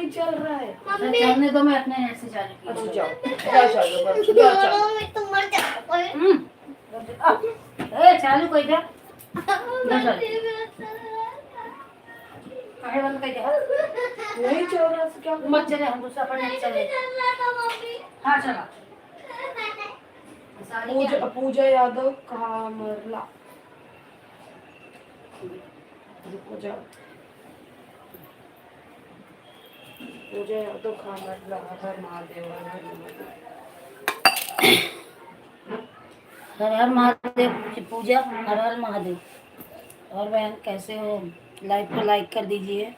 चल रहा है चलने दो, मैं अपने नेट से चालू किया। जाओ तुम मर जाओ। चालू कोई दे बंद कर दे। नहीं चल रहा है क्या मत चले, हम दूसरा पर नहीं चले। हाँ चला। पूजा यादव कामरला। पूजा यादव कामरला। हर महादेव हर हर महादेव। हर हर महादेव की पूजा। हर हर महादेव। और बहन कैसे हो? लाइव को लाइक कर दीजिए।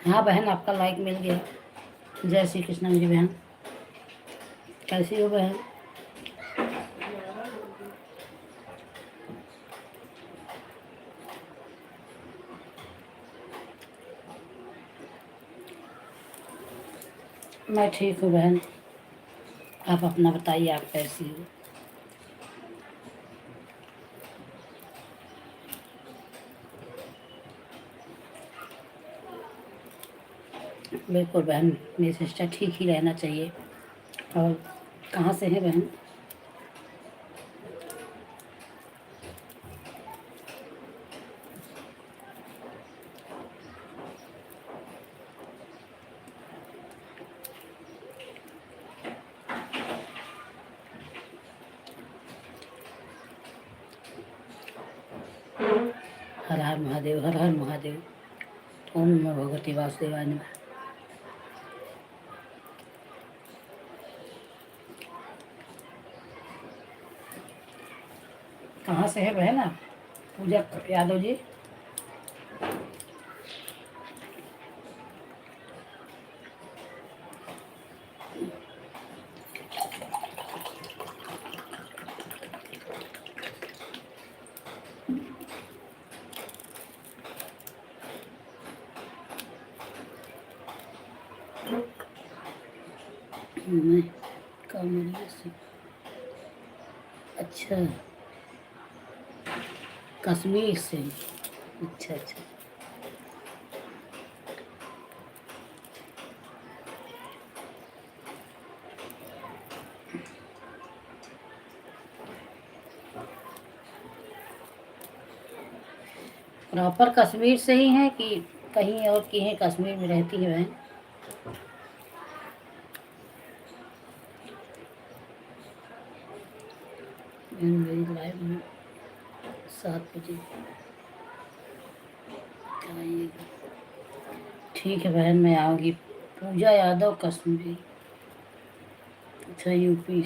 हाँ बहन, आपका लाइक मिल गया। जय श्री कृष्ण मेरी बहन, कैसी हो बहन? मैं ठीक हूँ बहन, आप अपना बताइए, आप कैसी हो? बिल्कुल बहन, मेरी सिस्टर ठीक ही रहना चाहिए। और कहाँ से है बहन? हर हर महादेव, हर हर महादेव। ओम नमो भगवते वासुदेवाय नमः। कहाँ से है बहन आप? पूजा यादव जी। मैं कामरिया से। अच्छा, कश्मीर से। अच्छा अच्छा। प्रॉपर कश्मीर से ही हैं कि कहीं और की हैं? कश्मीर में रहती है बहन? मेरी लाइव में 7 बजे। ठीक है बहन, मैं आऊँगी। पूजा यादव कश्मीरी, अच्छा यूपी।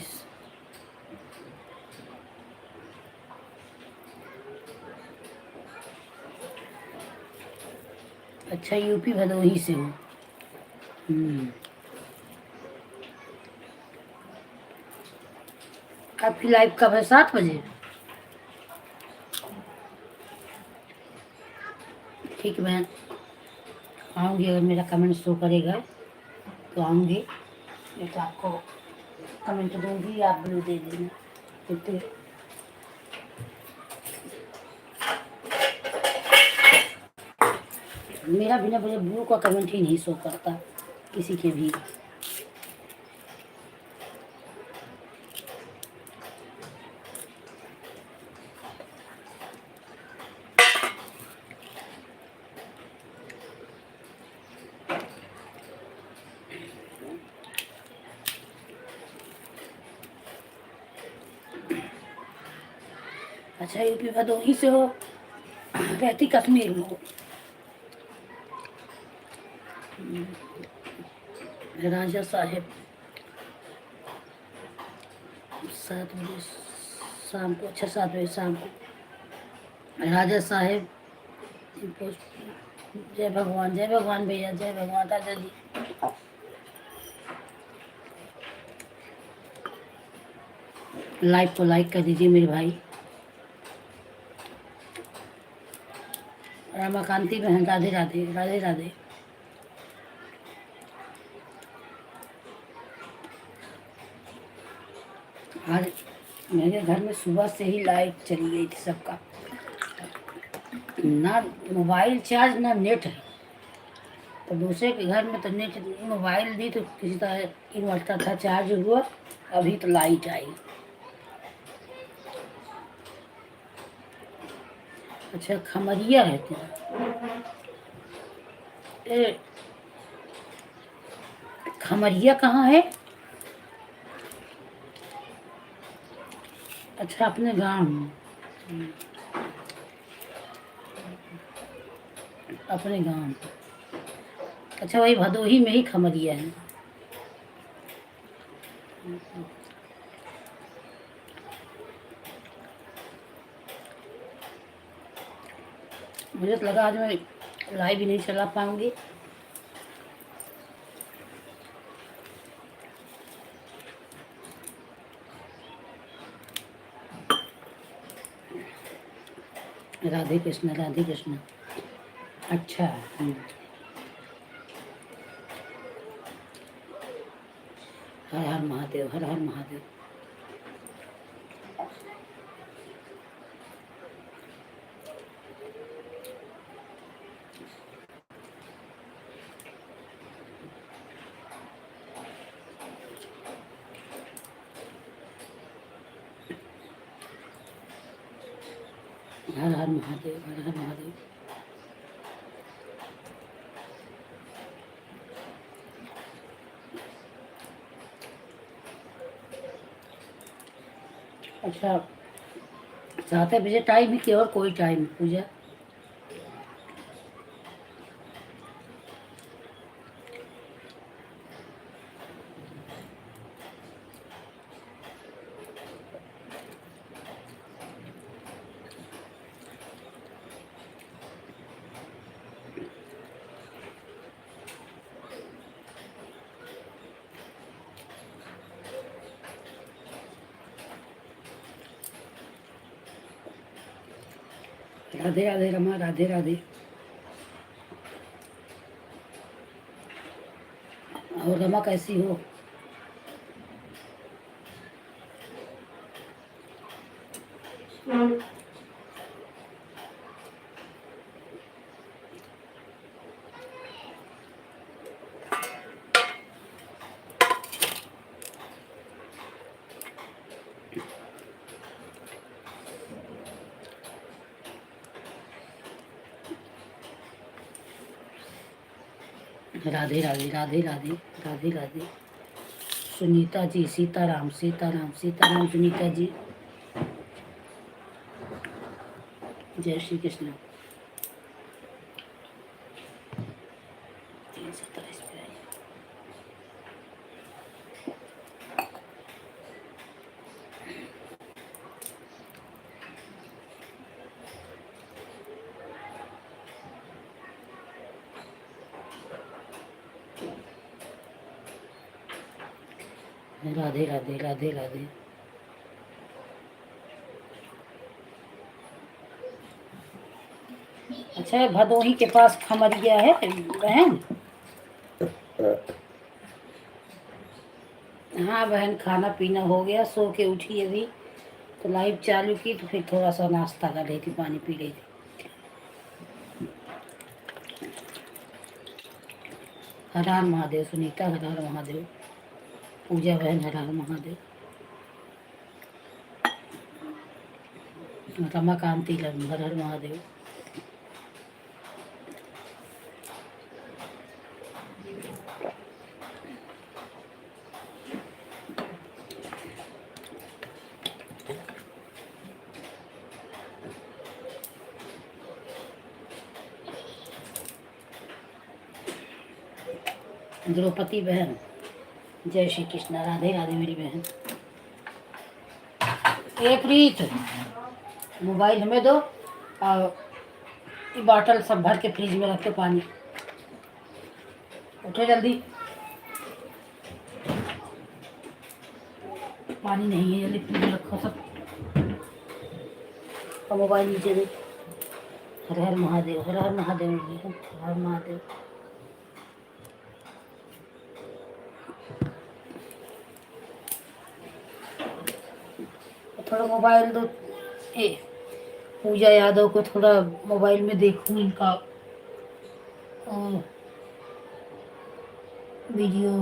अच्छा यूपी भदोही से हूँ। आपकी लाइव कब है? 7 बजे? ठीक है बहन, आऊँगी। अगर मेरा कमेंट शो करेगा तो आऊँगी, नहीं तो आपको कमेंट दूँगी, आप ब्लू दे देना। ठीक है। मेरा बिना वजह ब्लू का कमेंट ही नहीं शो करता किसी के भी। अच्छा यूपी भदोही से हो, रहती कश्मीर में हो। राजा साहेब 7 बजे शाम को, अच्छा 7 बजे शाम को। राजा साहेब, जय भगवान भैया, जय भगवान राजा जी। लाइव को लाइक कर दीजिए मेरे भाई। रमाकांति बहन, राधे राधे, राधे राधे। आज मेरे घर में सुबह से ही लाइट चली गई थी सबका, ना मोबाइल चार्ज ना नेट है। तो दूसरे के घर में तो नेट, मोबाइल भी तो किसी तरह इन्वर्टर था, चार्ज हुआ, अभी तो लाइट आई। अच्छा खमरिया रहते हैं। ए, खमरिया कहाँ है? अच्छा अपने गांव में, अपने गांव में। अच्छा वही भदोही में ही खमरिया है। मुझे तो लगा आज मैं लाइव भी नहीं चला पाऊंगी। राधे कृष्ण, राधे कृष्ण। अच्छा हर हर महादेव, हर हर महादेव। हर हर महादेव, हर हर महादेव। अच्छा 7 बजे टाइम है कि और कोई टाइम पूजा? राधे राधे रमा, राधे राधे। और रमा कैसी हो? राधे राधे, राधे राधे, राधे राधे। सुनीता जी, सीताराम सीताराम सीताराम। सुनीता जी जय श्री कृष्ण। राधे राधे राधे राधे। अच्छा, भदोही के पास खमरिया है बहन? हाँ बहन, खाना पीना हो गया, सो के उठी अभी तो लाइव चालू की, तो फिर थोड़ा सा नाश्ता कर रही थी, पानी पी रही थी। हर हर महादेव सुनीता, हर हर महादेव। पूजा बहन, हर हर महादेव। रमाकांति लम, हर हर महादेव। द्रौपदी बहन, जय श्री कृष्ण, राधे राधे मेरी बहन। ए प्रीत, मोबाइल हमें दो और ये बॉटल सब भर के फ्रिज में रख के पानी। उठो जल्दी, पानी नहीं है, जल्दी फ्रिज में रखो सब। और मोबाइल नीचे दे। हर हर महादेव, हर हर महादेव मेरी बहन, हर हर महादेव। थोड़ा मोबाइल दो। ए पूजा यादव को थोड़ा मोबाइल में देखूं इनका वीडियो,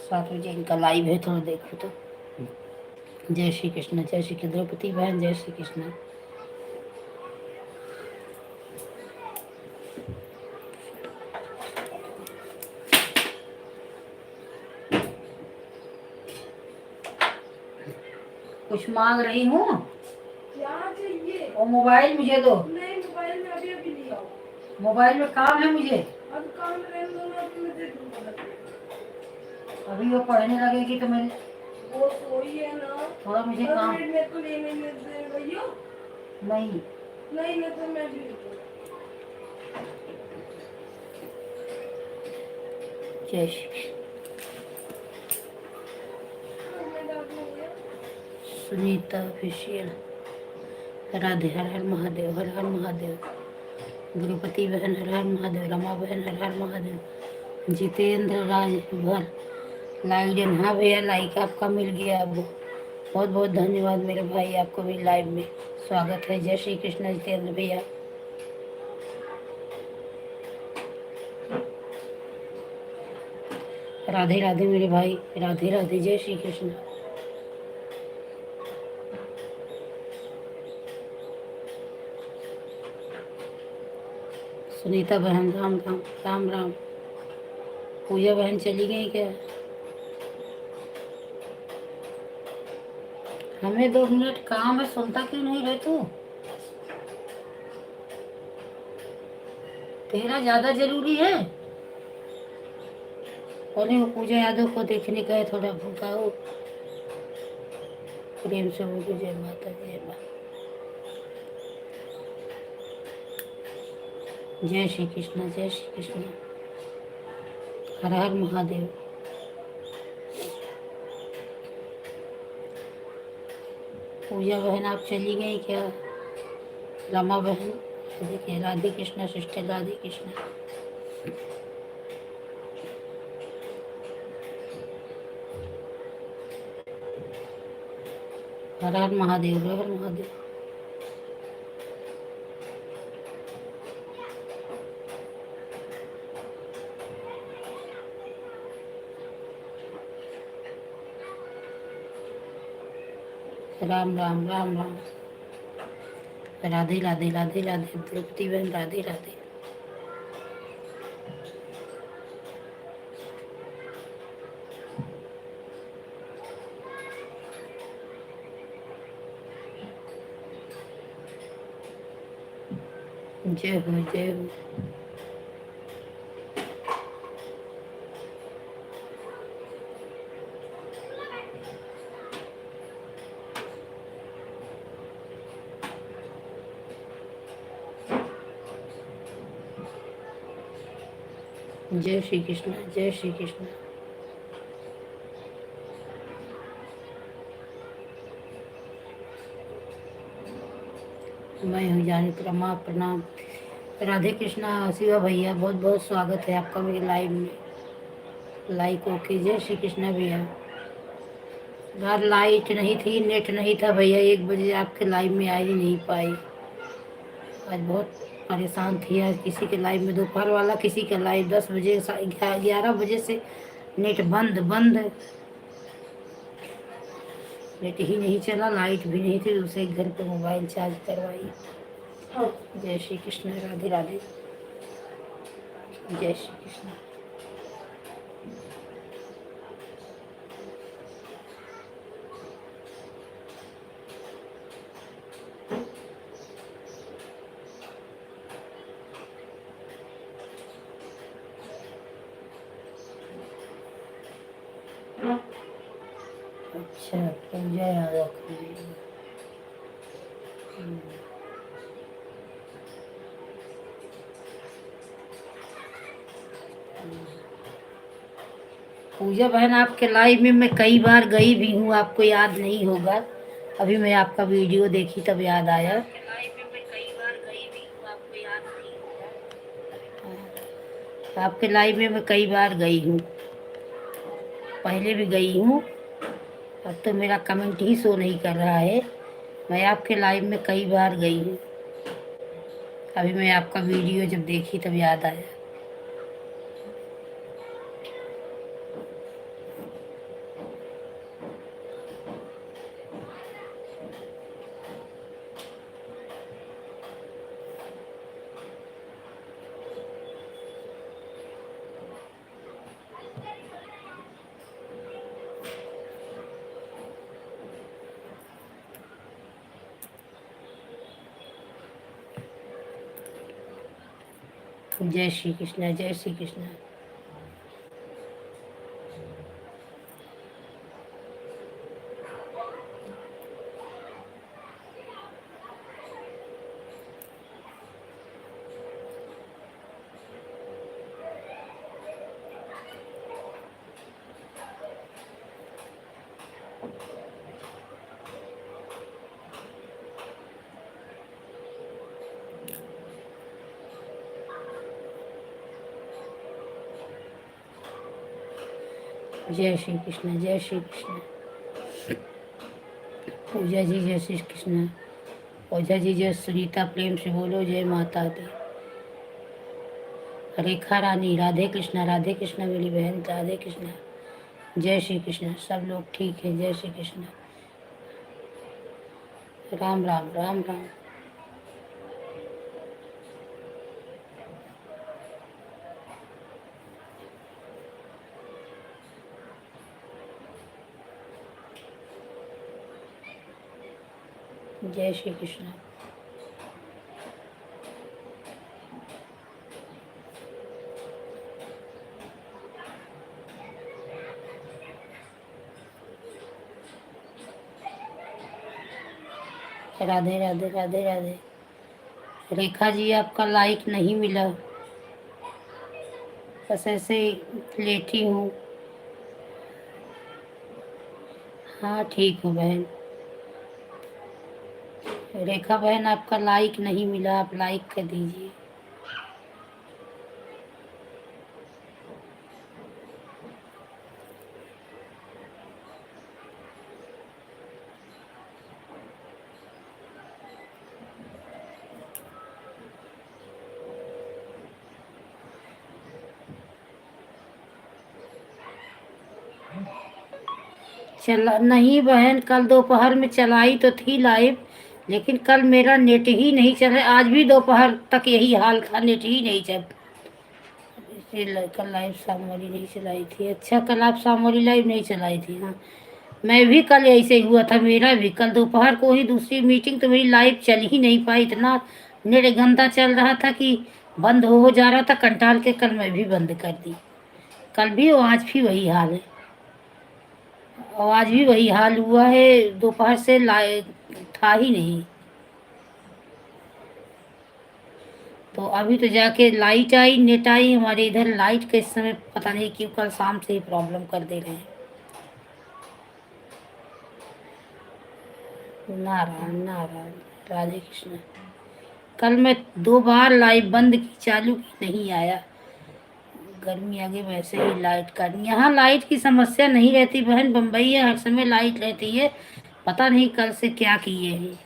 7 बजे इनका लाइव है, थोड़ा देखो तो। जय श्री कृष्ण, जय श्री कृष्ण। द्रौपदी बहन, जय श्री कृष्ण। कुछ मांग रही हूँ? क्या चाहिए? और मोबाइल मुझे दो। नहीं, मोबाइल में अभी अभी नहीं आओ। मोबाइल में काम है मुझे। अब काम रहने दो ना, अभी मैं दे दूंगा। अभी वो पढ़ने लगेगी तो मैं, वो सोई है ना। थोड़ा मुझे काम। मेरे को लेने में दे भैया। नहीं नहीं नहीं, तो मैं भी जय श्री सुनीता ऑफिशियल। राधे, हर हर महादेव, हर हर महादेव। द्रौपदी बहन, हर हर महादेव। रमा बहन, हर हर महादेव। जितेंद्र राजभर लाइजन, हाँ भैया लाइक आपका मिल गया। अब बहुत बहुत धन्यवाद मेरे भाई, आपको भी लाइव में स्वागत है। जय श्री कृष्ण जितेंद्र भैया। राधे राधे मेरे भाई, राधे राधे, जय श्री कृष्ण। सुनीता बहन, राम राम राम राम। पूजा बहन चली गई क्या? हमें 2 मिनट काम है, सुनता क्यों नहीं रहे तू? तेरा ज्यादा जरूरी है। और वो पूजा यादव को देखने का है, थोड़ा भूखाओ प्रेम से बोलो जय माता, जय माता। जय श्री कृष्ण, जय श्री कृष्ण। हर हर महादेव। पूजा बहन आप चली गई क्या? रमा बहन, देखिए राधे कृष्ण सिस्टर, राधे कृष्ण। हर हर महादेव, हर हर महादेव। राम राम राम राम। राधे राधे, राधे राधे। द्रौपदी बहन, राधे राधे। जय हो, जय हो। जय श्री कृष्ण, जय श्री कृष्ण। मैं हूँ जानित रमा, प्रणाम। राधे कृष्णा। शिवा भैया बहुत बहुत स्वागत है आपका मेरे लाइव में। Like okay. जय श्री कृष्णा भैया। यार लाइट नहीं थी, नेट नहीं था भैया, 1 बजे आपके लाइव में आ ही नहीं पाई। आज बहुत परेशान थी। आज किसी के लाइव में दोपहर वाला, किसी का लाइव 10 बजे 11 बजे से नेट बंद बंद। नेट ही नहीं चला, लाइट भी नहीं थी, दूसरे घर पे मोबाइल चार्ज करवाई। जय श्री कृष्ण। राधे राधे। जय श्री कृष्ण। अच्छा, पूजा यादव खान। पूजा बहन, आपके लाइव में मैं कई बार गई भी हूँ, आपको याद नहीं होगा। अभी मैं आपका वीडियो देखी तब याद आया। आपके लाइव में मैं कई बार गई हूँ, पहले भी गई हूँ। अब तो मेरा कमेंट ही शो नहीं कर रहा है। मैं आपके लाइव में कई बार गई हूँ। अभी मैं आपका वीडियो जब देखी तब याद आया। जय श्री कृष्ण। जय श्री कृष्ण। जय श्री कृष्ण। जय श्री कृष्ण। पूजा जी जय श्री कृष्ण। पूजा जी जय सुनीता, प्रेम से बोलो जय माता दी। रेखा रानी राधे कृष्णा। राधे कृष्णा मेरी बहन, राधे कृष्णा। जय श्री कृष्ण। सब लोग ठीक है। जय श्री कृष्ण। राम राम राम राम। जय श्री कृष्ण। राधे राधे राधे राधे। रेखा जी आपका लाइक नहीं मिला, बस ऐसे ही लेटी हूँ। हाँ ठीक हूँ बहन। रेखा बहन आपका लाइक नहीं मिला, आप लाइक कर दीजिए। चला नहीं बहन, कल दोपहर में चलाई तो थी लाइव, लेकिन कल मेरा नेट ही नहीं चला। आज भी दोपहर तक यही हाल था, नेट ही नहीं चल। इसलिए कल लाइव शाम वाली नहीं चलाई थी। अच्छा, कल आप शाम वाली लाइव नहीं चलाई थी। हाँ, मैं भी कल ऐसे ही हुआ था। मेरा भी कल दोपहर को ही दूसरी मीटिंग, तो मेरी लाइव चल ही नहीं पाई। इतना नेट गंदा चल रहा था कि बंद हो जा रहा था। कंटाल के कल मैं भी बंद कर दी। कल भी और आज भी वही हाल है, और आज भी वही हाल हुआ है। दोपहर से था ही नहीं। तो अभी तो जाके लाइट आई, नेट आई। हमारे इधर लाइट का इस समय पता नहीं क्यों कल शाम से ही प्रॉब्लम कर दे रहे हैं। नारायण नारायण। राधे कृष्ण। कल मैं 2 बार लाइव बंद की, चालू की, नहीं आया। गर्मी आगे वैसे ही लाइट का, यहाँ लाइट की समस्या नहीं रहती बहन, बम्बई है हर समय लाइट रहती है। पता नहीं कल से क्या किए हैं।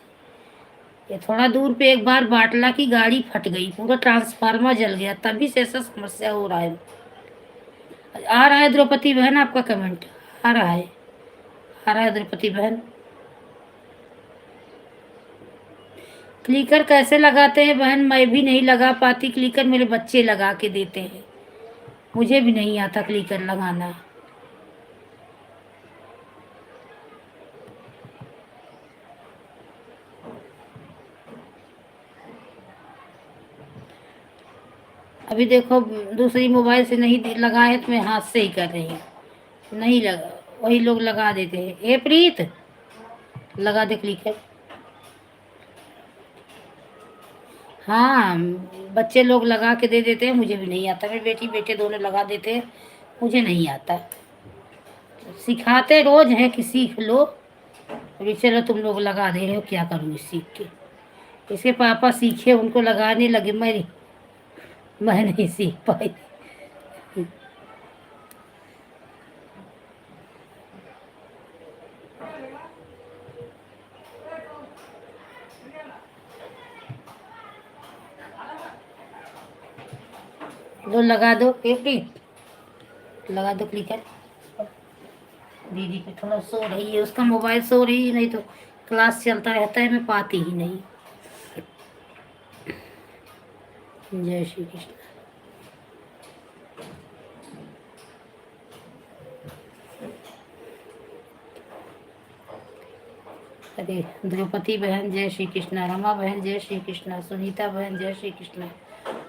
ये थोड़ा दूर पे एक बार बाटला की गाड़ी फट गई, पूरा ट्रांसफार्मर जल गया, तभी से ऐसा समस्या हो रहा है। आ रहा है द्रौपदी बहन आपका कमेंट, आ रहा है, आ रहा है द्रौपदी बहन। क्लिकर कैसे लगाते हैं बहन? मैं भी नहीं लगा पाती क्लिकर, मेरे बच्चे लगा के देते हैं, मुझे भी नहीं आता क्लिकर लगाना। अभी देखो दूसरी मोबाइल से नहीं लगा है तो मैं हाथ से ही कर रही हूँ, नहीं लगा, वही लोग लगा देते हैं। ए प्रीत, लगा दे क्लिकर। हाँ, बच्चे लोग लगा के दे देते हैं, मुझे भी नहीं आता। मेरी बेटी बेटे दोनों लगा देते हैं, मुझे नहीं आता। सिखाते रोज हैं कि सीख लो, अभी चलो तुम लोग लगा दे रहे हो, क्या करूँ सीख के। इसके पापा सीखे, उनको लगाने लगे, मैं नहीं सीख पाई। लो लगा दो, एक लगा दो क्लिकर। दीदी पे थोड़ा सो रही है, उसका मोबाइल सो रही है, नहीं तो क्लास चलता रहता है, मैं पाती ही नहीं। जय श्री कृष्ण। अरे द्रौपदी बहन जय श्री कृष्णा, रमा बहन जय श्री कृष्णा, सुनीता बहन जय श्री कृष्णा,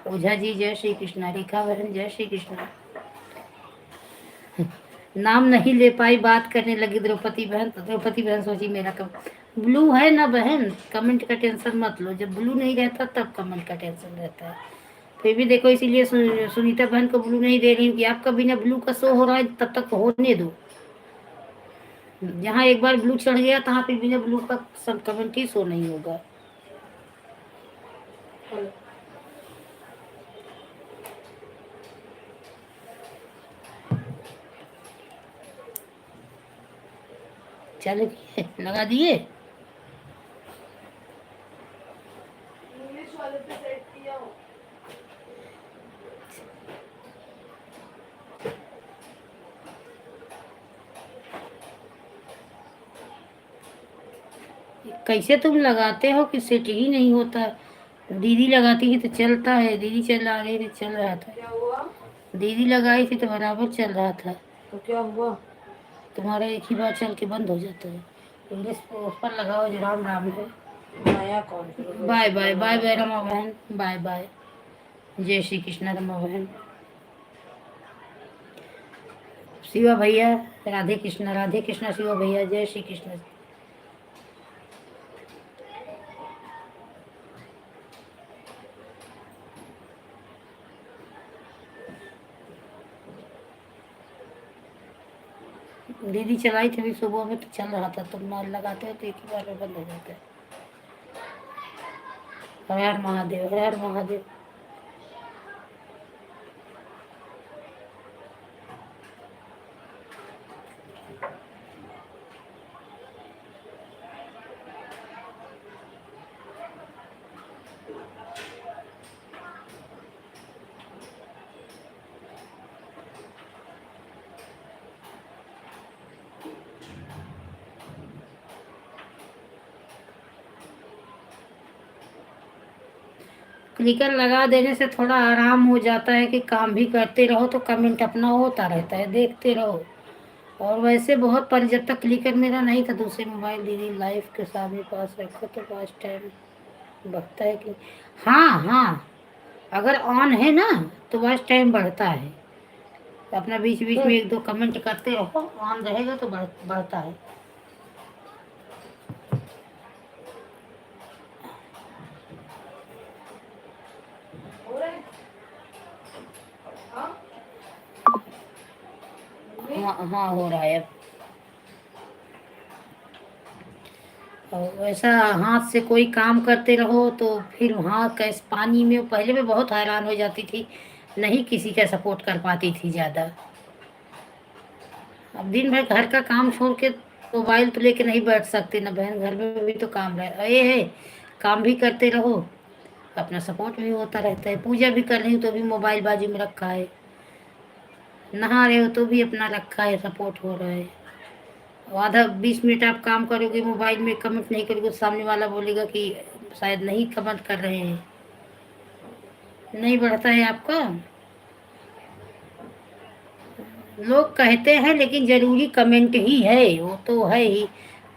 ओझा जी जय श्री कृष्णा, रेखा बहन जय श्री कृष्णा। नाम नहीं ले पाई, बात करने लगी द्रौपदी बहन, तो द्रौपदी बहन सोची मेरा कम ब्लू है ना बहन, कमेंट का टेंशन मत लो, जब ब्लू नहीं रहता तब कमेंट का टेंशन रहता है। फिर भी देखो, इसीलिए सुनीता बहन को ब्लू नहीं दे रही हूँ कि आपका बिना ब्लू का शो हो रहा है, तब तक होने दो। जहाँ एक बार ब्लू चढ़ गया तहाँ पे बिना ब्लू का सब कमेंट ही शो नहीं होगा। चलो लगा दिए। इंग्लिश वाले पे सेट किया हो। कैसे तुम लगाते हो कि सेट ही नहीं होता? दीदी लगाती थी तो चलता है, दीदी चला रही थी चल रहा था, क्या हुआ? दीदी लगाई थी तो बराबर चल रहा था। तो क्या हुआ? तुम्हारा एक ही बार चल के बंद हो जाता है। इंग्लिश पे उस पर लगाओ जो राम राम है। नया कौन? Bye bye, bye bye Rama बहन, बाय बाय। जय श्री कृष्ण रमा बहन। शिवा भैया राधे कृष्ण, राधे कृष्ण शिवा भैया, जय श्री कृष्ण। दीदी चलाई थी अभी सुबह में तो चल रहा था, तुम मार लगाते हो तो एक ही बार में बंद हो जाता है। हर हर महादेव, हर हर महादेव। क्लिकर लगा देने से थोड़ा आराम हो जाता है कि काम भी करते रहो तो कमेंट अपना होता रहता है, देखते रहो। और वैसे बहुत पर जब तक क्लिकर मेरा नहीं था, दूसरे मोबाइल दीदी लाइफ के सामने पास रखो तो पास टाइम बढ़ता है कि हाँ हाँ, अगर ऑन है ना तो वॉच टाइम बढ़ता है। अपना बीच बीच में एक दो कमेंट करते रहो, ऑन रहेगा तो बढ़ता है। हो रहा है? हाँ? हाँ हाँ हो रहा है अब। और वैसा हाथ से कोई काम करते रहो तो फिर वहाँ कैसे पानी में, पहले मैं बहुत हैरान हो जाती थी, नहीं किसी का सपोर्ट कर पाती थी ज़्यादा। अब दिन भर घर का काम छोड़ के मोबाइल तो लेके नहीं बैठ सकते ना बहन, घर में भी तो काम रहे ये है, काम भी करते रहो, अपना सपोर्ट भी होता रहता है। पूजा भी कर रही हूँ तो भी मोबाइल बाजू में रखा है, नहा रहे हो तो भी अपना रखा है, सपोर्ट हो रहा है। आधा 20 मिनट आप काम करोगे मोबाइल में, कमेंट नहीं करोगे तो सामने वाला बोलेगा कि शायद नहीं कमेंट कर रहे हैं, नहीं बढ़ता है आपका। लोग कहते हैं लेकिन जरूरी कमेंट ही है, वो तो है ही,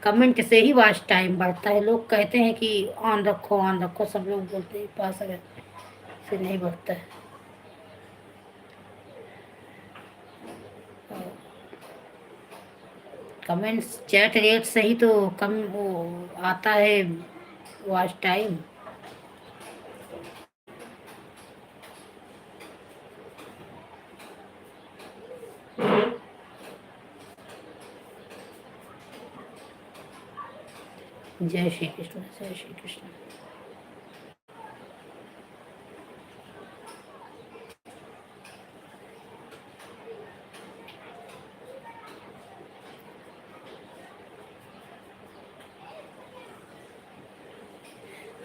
कमेंट से ही वॉच टाइम बढ़ता है। लोग कहते हैं कि ऑन रखो, सब लोग बोलते हैं, पास अगर से नहीं बढ़ता है। कमेंट्स चैट रेट से ही तो कम वो आता है वॉच टाइम। जय श्री कृष्ण, जय श्री कृष्ण।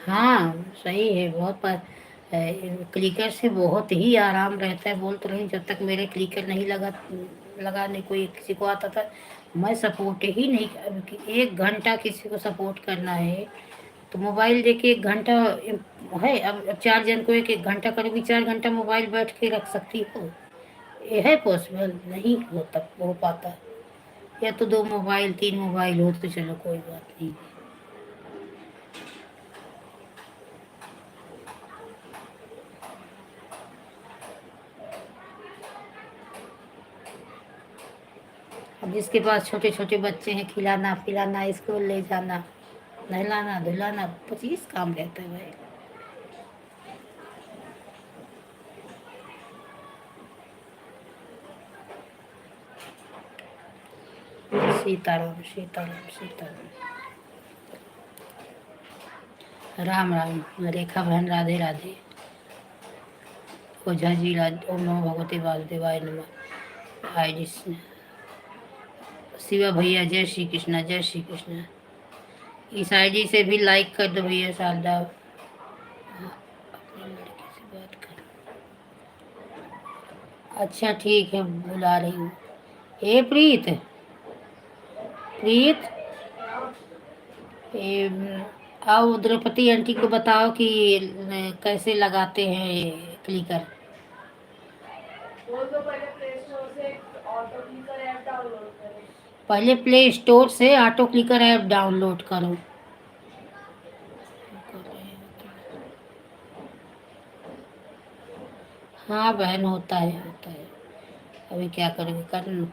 हाँ सही है, बहुत पर क्लिकर से बहुत ही आराम रहता है। बोल तो रही हूँ, जब तक मेरे क्लिकर नहीं लगाने कोई किसी को आता था, मैं सपोर्ट ही नहीं। अब 1 घंटा किसी को सपोर्ट करना है तो मोबाइल लेके 1 घंटा है। अब 4 जन को 1 1 घंटा करोगी, 4 घंटा मोबाइल बैठ के रख सकती हो? ये है पॉसिबल? नहीं होता, हो पाता। या तो 2 मोबाइल 3 मोबाइल हो तो चलो कोई बात नहीं। अब जिसके पास छोटे छोटे बच्चे हैं, खिलाना पिलाना, स्कूल ले जाना, नहलाना धुलाना, 25 काम रहता है भाई। सीताराम सीताराम सीताराम। राम राम। रेखा बहन राधे राधे। ओझा जी ओम नमो भगवते वासुदेवाय नमः। हाय जी। शिवा भैया जय श्री कृष्णा, जय श्री कृष्णा। इस आईडी से भी लाइक कर दो भैया। शारदा अपने लड़के से बात कर। अच्छा ठीक है, बुला रही हूँ। ए प्रीत, प्रीत, आओ द्रौपदी आंटी को बताओ कि कैसे लगाते हैं क्लिकर। बोल दो पहले प्ले स्टोर से ऑटो क्लिकर ऐप डाउनलोड करें। पहले प्ले स्टोर से ऑटो क्लिकर ऐप डाउनलोड करो। हाँ बहन, होता है होता है। अभी क्या करोगे, कर लो।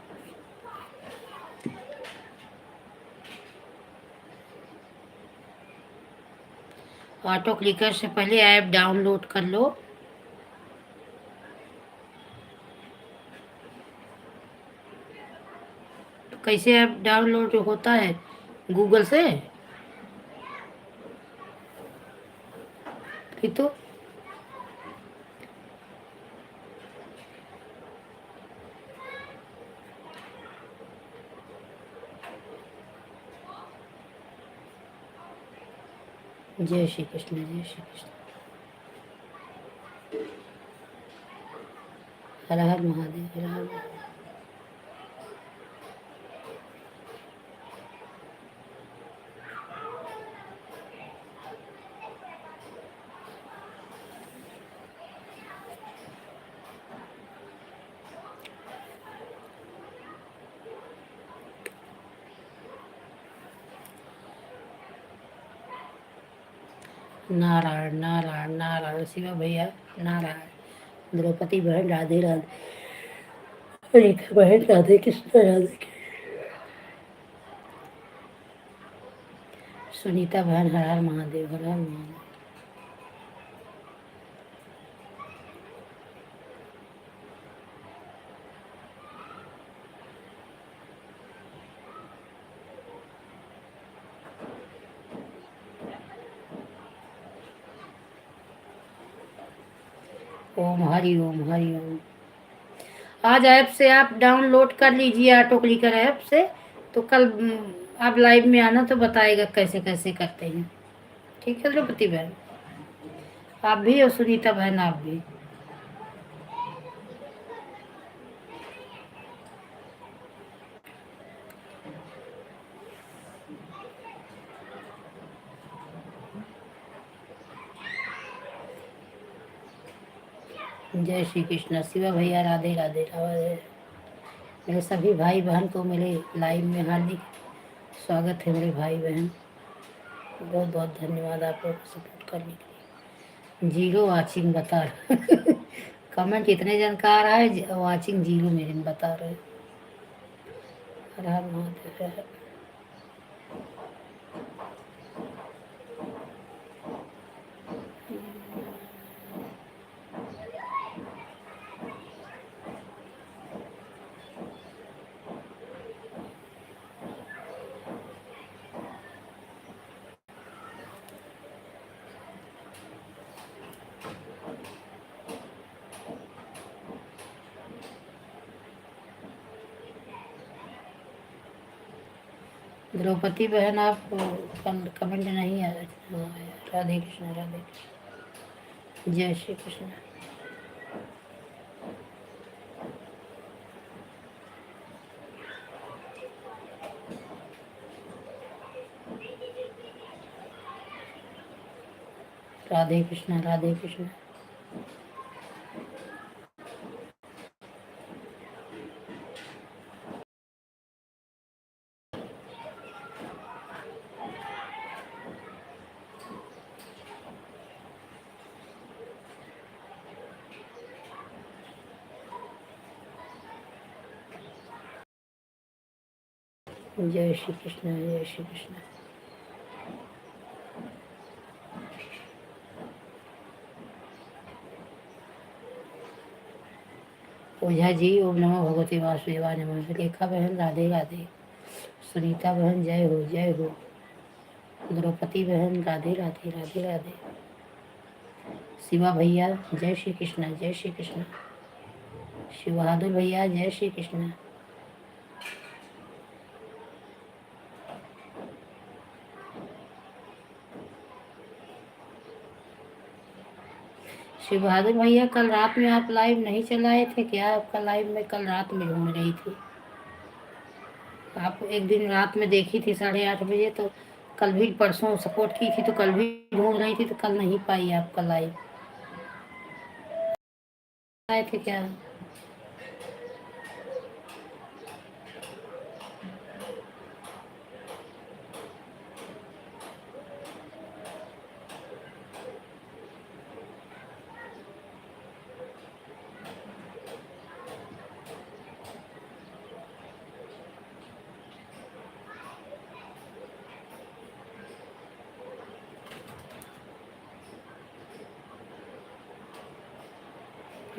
ऑटो क्लिकर से पहले ऐप डाउनलोड कर लो। तो कैसे ऐप डाउनलोड होता है? गूगल से? फिर तो जय श्री कृष्ण, जय श्री कृष्ण। हर हर महादेव, हर हर महादेव। नारायण नारायण नारायण। शिवा भैया नारायण। द्रौपदी बहन राधे राधे। रेखा बहन राधे कृष्ण, राधे कृष्ण। सुनीता बहन हर हर महादेव, हर हर महादेव। ओम हरि ओम हरि ओम। आज ऐप से आप डाउनलोड कर लीजिए ऑटो क्लिकर ऐप से, तो कल आप लाइव में आना तो बताएगा कैसे कैसे करते हैं। ठीक है द्रौपदी बहन, आप भी और सुनीता बहन आप भी। जय श्री कृष्ण। शिवा भैया राधे राधे राधे। मेरे सभी भाई बहन को मेरे लाइव में हार्दिक स्वागत है। मेरे भाई बहन, बहुत बहुत धन्यवाद आप लोग को सपोर्ट करने के लिए। जीरो वाचिंग बता रहा कमेंट इतने जन का आ रहा है, वाचिंग जीरो मेरे में बता रहे हैं। हर हर महादेव। द्रौपदी बहन आप कमेंट नहीं आ रहा। राधे कृष्ण राधे कृष्ण। जय श्री कृष्ण। राधे कृष्ण राधे कृष्ण। जय श्री कृष्ण जय श्री कृष्ण। ओझा जी ओम नमो भगवते वासुदेवाय नमः। रेखा बहन राधे राधे। सुनीता बहन जय हो जय हो। द्रौपदी बहन राधे राधे राधे राधे। शिवा भैया जय श्री कृष्ण जय श्री कृष्ण। शिव बहादुर भैया जय श्री कृष्ण। शिव बहादुर भैया कल रात में आप लाइव नहीं चलाए थे क्या? आपका लाइव में कल रात में घूम रही थी। आप एक दिन रात में देखी थी 8:30 बजे, तो कल भी परसों सपोर्ट की थी तो कल भी ढूंढ रही थी, तो कल नहीं पाई आपका लाइव। आए थे क्या?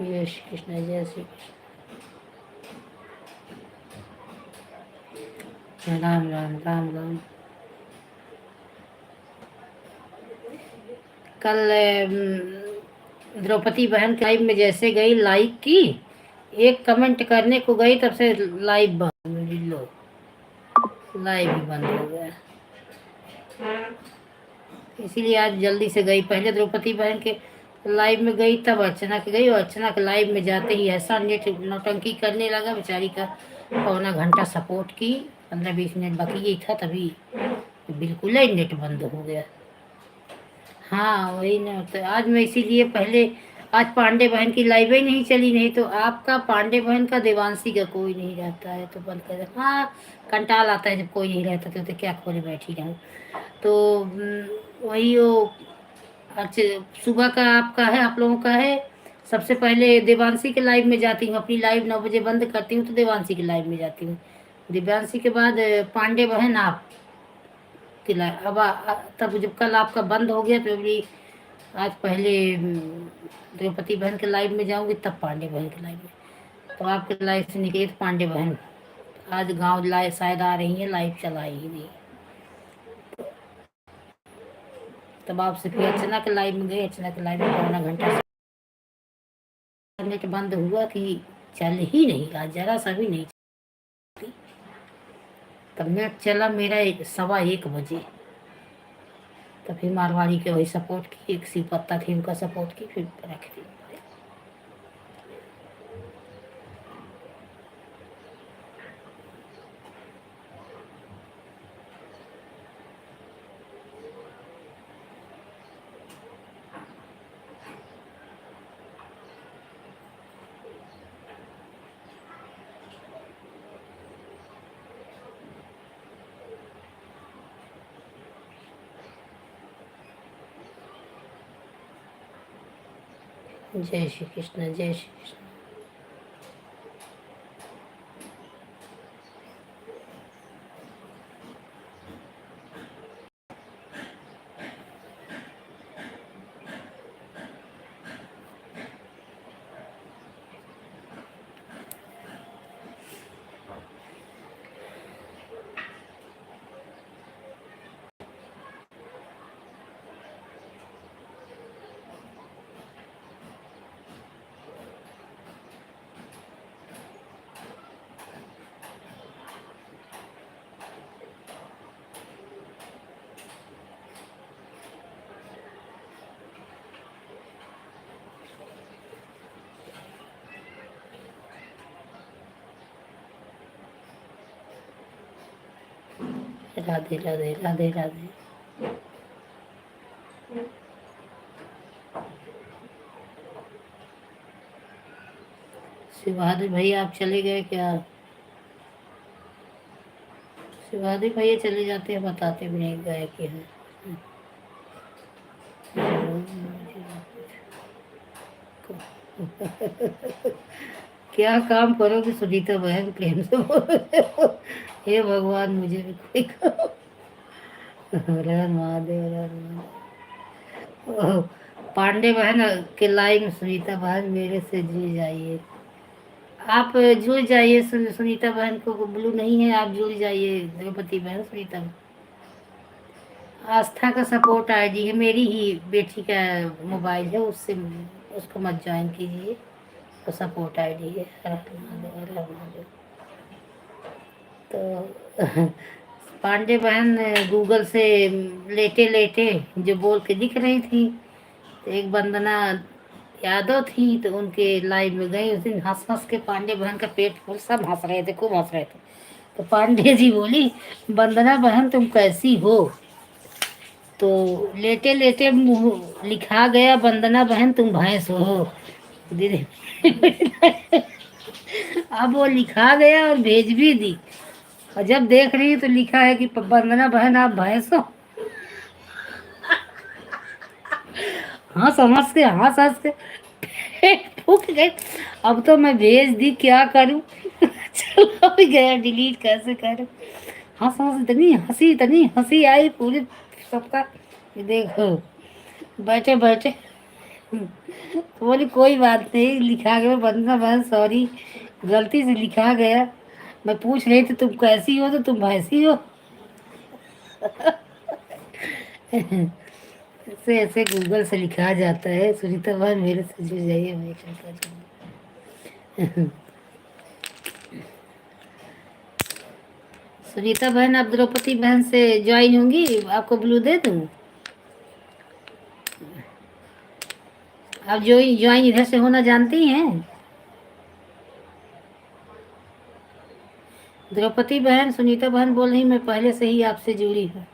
जय श्री कृष्ण जय श्री कृष्ण। राम राम राम राम। कल द्रौपदी बहन के लाइव में जैसे गई, लाइक की, एक कमेंट करने को गई, तब से लाइव बंद। लो, लाइव ही बंद हो गया। इसीलिए आज जल्दी से गई। पहले द्रौपदी बहन के लाइव में गई, तब अर्चना के गई, और अर्चना के लाइव में जाते ही ऐसा नेट नौटंकी करने लगा बेचारी का। पौना घंटा सपोर्ट की, 15-20 मिनट बाकी ही था, तभी बिल्कुल ही नेट बंद हो गया। हाँ वही ना, तो आज मैं इसीलिए पहले, आज पांडे बहन की लाइव ही नहीं चली, नहीं तो आपका पांडे बहन का देवांशी का कोई नहीं रहता है तो बंद कर देता। हाँ, कंटाल आता है जब कोई नहीं रहता तो क्या खोले बैठी रहूँ। तो वही वो सुबह का आपका है, आप लोगों का है। सबसे पहले देवांशी के लाइव में जाती हूँ, अपनी लाइव 9 बजे बंद करती हूँ तो देवांशी के लाइव में जाती हूँ। देवांशी के बाद पांडे बहन आप की लाइव। अब तब जब कल आपका बंद हो गया तो अभी आज पहले द्रौपदी बहन के लाइव में जाऊंगी, तब पांडे बहन के लाइव में। तो आपके लाइव से निकली तो पांडे बहन आज गांव लाइव शायद आ रही है, लाइव चलाई ही नहीं। तब आपसे फिर अर्चना के लाइव में गई, अर्चना के लाइव में पौना घंटा इंटरनेट बंद हुआ कि चल ही नहीं रहा, जरा सा भी नहीं। तब नेट चला मेरा 1:15 बजे। तो फिर मारवाड़ी के वही सपोर्ट की, एक सी पत्ता थी उनका सपोर्ट की, फिर रख दी। जय श्री कृष्ण, जय श्री कृष्ण। राधे राधे, राधे राधे। शिवाजी भैया आप चले गए क्या? शिवाजी भैया चले जाते हैं, बताते भी नहीं गए कि हैं। क्या काम करोगे सुनीता बहन, प्रेम से बोलो। हे भगवान मुझे भी कोई करो। हर हर महादेव, हर हर महादेव। ओह, पांडे बहन के लाइन सुनीता बहन मेरे से जुड़ जाइए। आप जुड़ जाइए सुनीता बहन को ब्लू नहीं है, आप जुड़ जाइए द्रौपदी बहन। सुनीता आस्था का सपोर्ट आईडी है, मेरी ही बेटी का मोबाइल है, उससे उसको मत ज्वाइन कीजिए, तो सपोर्ट आईडी है। हर हर महादेव, हर हर महादेव। तो पांडे बहन गूगल से लेटे लेटे जो बोल के दिख रही थी, तो एक वंदना यादव थी, तो उनके लाइव में गई उस दिन। हंस हंस के पांडे बहन का पेट फूल, सब हंस रहे थे, खूब हंस रहे थे। तो पांडे जी बोली, वंदना बहन तुम कैसी हो? तो लेटे लेटे मुँह लिखा गया, वंदना बहन तुम भैंस हो दीदी। अब वो लिखा गया और भेज भी दी, और जब देख रही तो लिखा है कि वंदना बहन आप भैंस हो। हाँ समझ के, हंस हंस के पेट फूक गए। अब तो मैं भेज दी, क्या करूं? चलो भी गया, डिलीट कैसे करूं? हंस हंस इतनी हंसी आई पूरी सबका। ये देखो बैठे बैठे बोली कोई बात नहीं, लिखा गया वंदना बहन, सॉरी गलती से लिखा गया। मैं पूछ रही थी तुम कैसी हो, तो तुम भैंसी हो। ऐसे ऐसे गूगल से लिखा जाता है। सुनीता बहन मेरे से जुड़ जाइए, मैं क्या करूं। सुनीता बहन आप द्रौपदी बहन से ज्वाइन होंगी, आपको ब्लू दे दूं? आप जो ज्वाइन इधर से होना जानती हैं? द्रौपदी बहन, सुनीता बहन बोल रही मैं पहले से ही आपसे जुड़ी हूँ।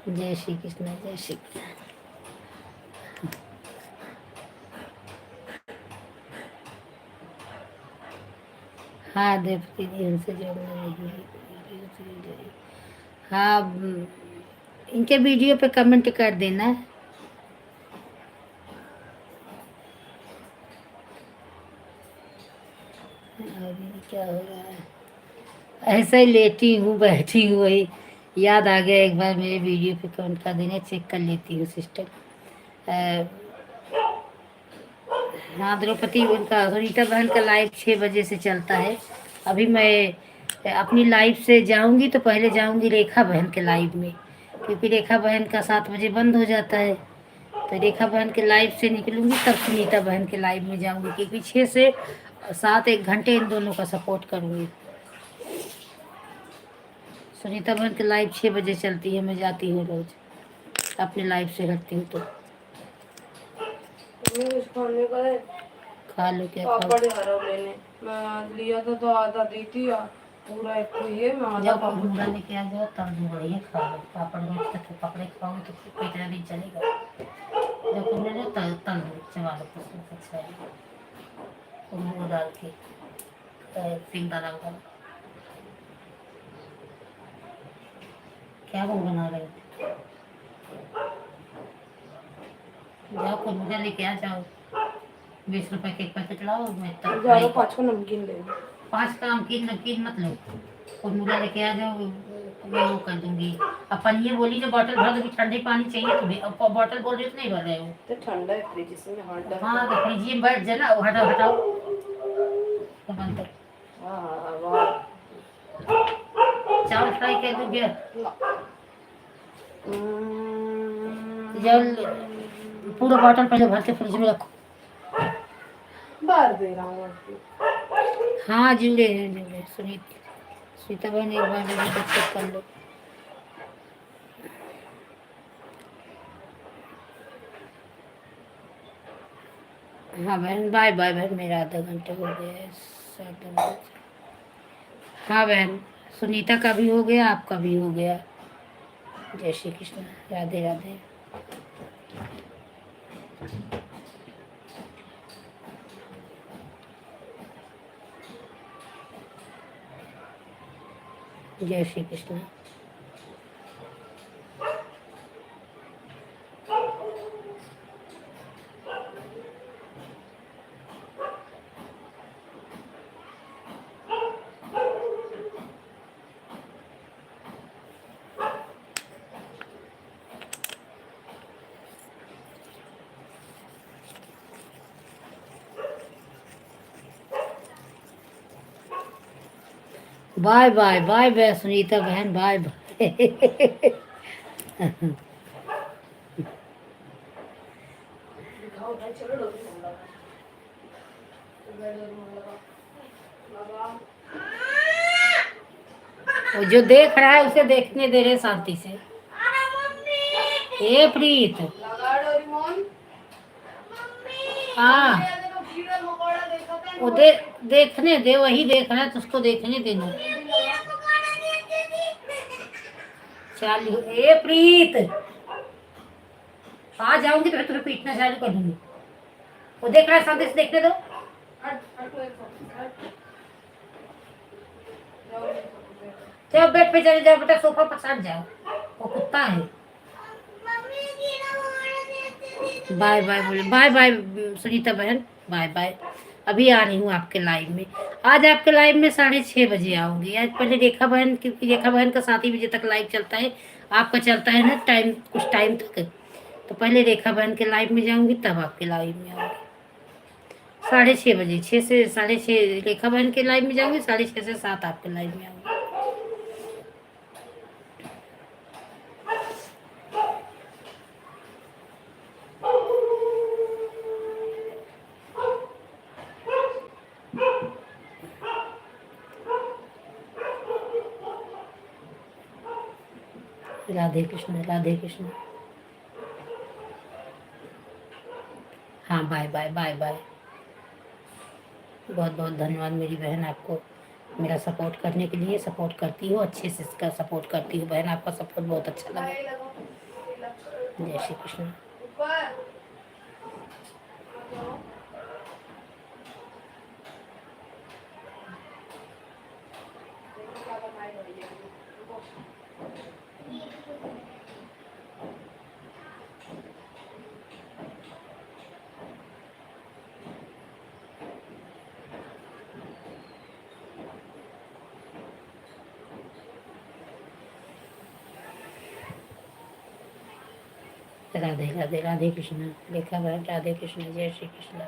जय श्री कृष्ण, जय श्री कृष्ण। हाँ द्रौपदी जी हमसे जुड़ रही है। हाँ इनके वीडियो पे कमेंट कर देना। अभी क्या हो रहा है? ऐसे ही लेटी हूँ, बैठी हूँ, वही याद आ गया एक बार मेरे वीडियो पे कमेंट कर देना, चेक कर लेती हूँ सिस्टम। हाँ द्रौपदी उनका, सुनीता बहन का लाइव 6 बजे से चलता है। अभी मैं अपनी लाइव से जाऊंगी तो पहले जाऊंगी रेखा बहन के लाइव में, क्योंकि रेखा बहन का 7 बजे बंद हो जाता है, तो रेखा बहन के लाइव से निकलूंगी तब सुनीता बहन के लाइव में जाऊंगी, क्योंकि 6 से 7 एक घंटे इन दोनों का सपोर्ट करूंगी। सुनीता बहन की लाइव 6 बजे चलती है, मैं जाती हूँ रोज अपने लाइव से हटती हूँ तो। कुछ खाने का है? खा लो, क्या खाओ? पापड़ जा रहा हूँ लेने। मैं आज लिया था तो आधा दी थी, पूरा एक को ये मैं आधा जाओ पापड़ कुरमुरा लेके आ जाओ, तब जो बढ़िया खा लो। पापड़ रोज तक पकड़े खाओगे तो कितना दिन चलेगा। जब कुरमुरा लो तल तल लो, चबा लो, कुछ अच्छा है कुरमुरा डाल के सिंगदाना वाला। क्या वो बना रहे हो? जाओ कुरमुरा लेके आ जाओ, 20 रुपए के एक पैकेट लाओ। मैं तब जा रहा हूँ 5 का नमकीन लेने। 5 का नमकीन नमकीन मत लो, कुरमुरा लेके आ जाओ, मैं वो कर दूंगी। अपन ये बोली जो बॉटल भर दूंगी, ठंडे पानी चाहिए तुम्हें, अब बॉटल बोल रही हो तो नहीं भर रहे हो। तो ठंडा है फ्रिज इसमें, हाँ तो फ्रिज में बैठ जाना, हटाओ हटाओ तो बंद कर। चावल फ्राई कर दूँ क्या? जल पूरा बॉटल पहले भर के फ्रिज में रखो। बाहर दे रहा हूँ। हाँ जुड़े हैं जुड़े। सुनीता बहन एक बार मुझे चेक कर लो। हाँ बहन, बाय बाय बहन, मेरा आधा घंटा हो गया है, 7 बजे। हाँ बहन, सुनीता का भी हो गया, आपका भी हो गया। जय श्री कृष्ण, राधे राधे। जय Shri Krishna. Bye bye bye bye Sunita बहन, बाय बाय। वो जो देख रहा है उसे देखने दे रहे शांति से। ए प्रीत, हाँ वो देखने दे, वही देख रहा है तो उसको देखने देना। चालू ए प्रीत, आ जाऊंगी तो तुम्हें पीटना चालू कर दूंगी। वो देख रहा है शांति से देखने दो। चलो बेड पे चले जाओ बेटा, सोफा पर सट जाओ, वो कुत्ता है। बाय बाय बोले, बाय बाय सुनीता बहन, बाय बाय। अभी आ रही हूँ आपके लाइव में। आज आपके लाइव में 6:30 बजे आऊंगी। आज पहले रेखा बहन, क्योंकि रेखा बहन का 7 ही बजे तक लाइव चलता है, आपका चलता है ना टाइम, कुछ टाइम तक। तो पहले रेखा बहन के लाइव में जाऊंगी तब आपके लाइव में आऊंगी। 6:30 बजे, 6 से 6:30 रेखा बहन के लाइव में जाऊंगी, 6:30 से 7 आपके लाइव में आऊंगी। राधे कृष्ण राधे कृष्ण। हाँ बाय बाय बाय बाय। बहुत बहुत धन्यवाद मेरी बहन, आपको मेरा सपोर्ट करने के लिए। सपोर्ट करती हो अच्छे से, इसका सपोर्ट करती हो बहन, आपका सपोर्ट बहुत अच्छा लगा। जय श्री कृष्ण। राधे राधे राधे कृष्ण। रेखा बहन राधे कृष्ण, जय श्री कृष्ण।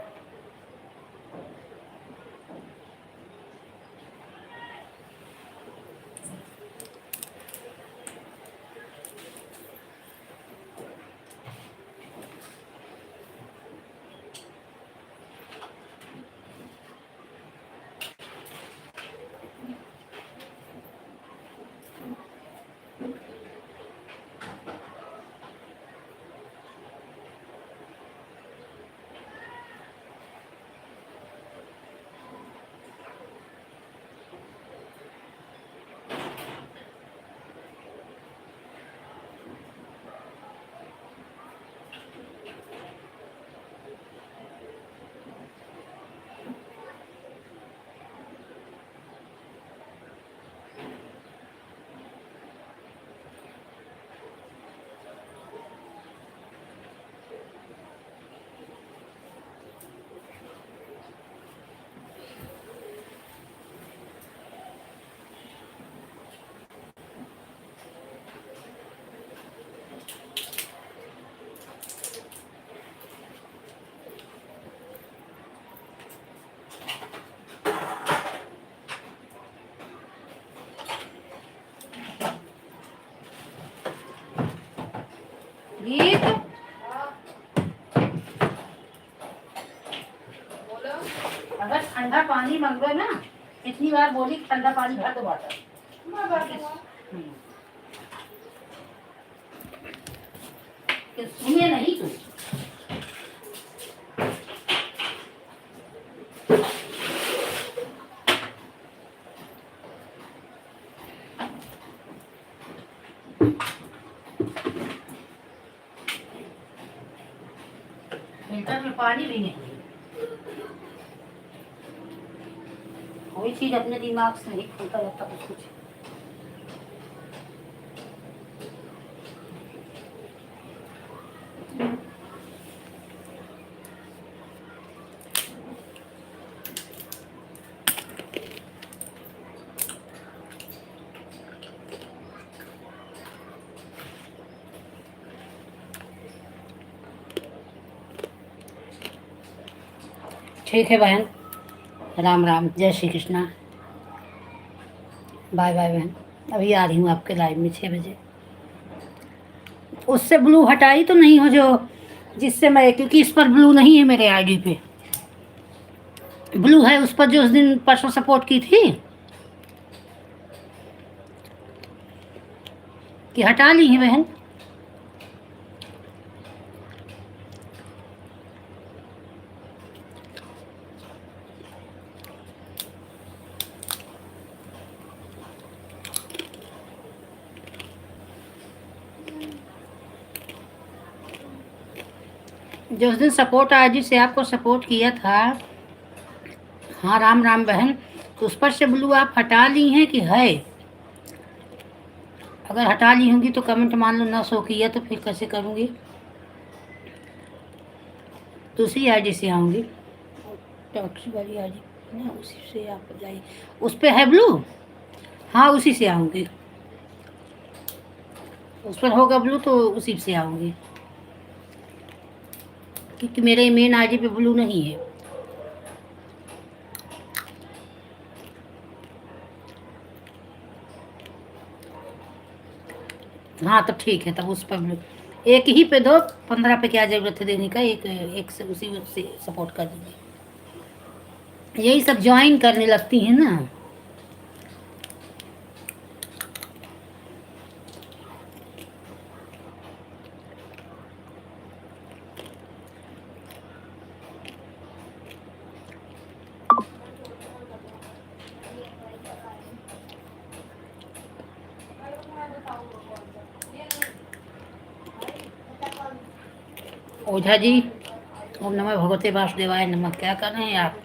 गीत हाँ, बोलो। अगर ठंडा पानी मांगो ना, इतनी बार बोली ठंडा पानी भर दो बॉटल। मैं भर दूंगा। सुनिए नहीं तुम। फिल्टर में पानी भी नहीं, कोई चीज अपने दिमाग से नहीं खुलता रहता कुछ। ठीक है बहन, राम राम, जय श्री कृष्णा, बाय बाय बहन। अभी आ रही हूँ आपके लाइव में 6 बजे। उससे ब्लू हटाई तो नहीं हो जो जिससे मैं, क्योंकि इस पर ब्लू नहीं है मेरे आईडी पे। ब्लू है उस पर जो उस दिन परसों सपोर्ट की थी, कि हटा ली है बहन। जो उस दिन सपोर्ट आईडी से आपको सपोर्ट किया था, हाँ राम राम बहन, तो उस पर से ब्लू आप हटा ली हैं कि है? अगर हटा ली होंगी तो कमेंट मान लो ना शो किया, तो फिर कैसे करूँगी? दूसरी आईडी से आऊँगी, टॉक्सी वाली आईडी ना, उसी से आप जाइए। उस पर है ब्लू, हाँ उसी से आऊँगी। उस पर होगा ब्लू तो उसी से आऊँगी, क्योंकि मेरे मेन आईडी पे ब्लू नहीं है। हाँ तो ठीक है, तब उस पर ब्लू एक ही पे दो, 15 पे क्या जरूरत है देने का? एक एक से उसी से सपोर्ट कर दीजिए। यही सब ज्वाइन करने लगती है ना। ओझा जी, ओम नमः भगवते वासुदेवाय नमः। क्या कर रहे हैं आप?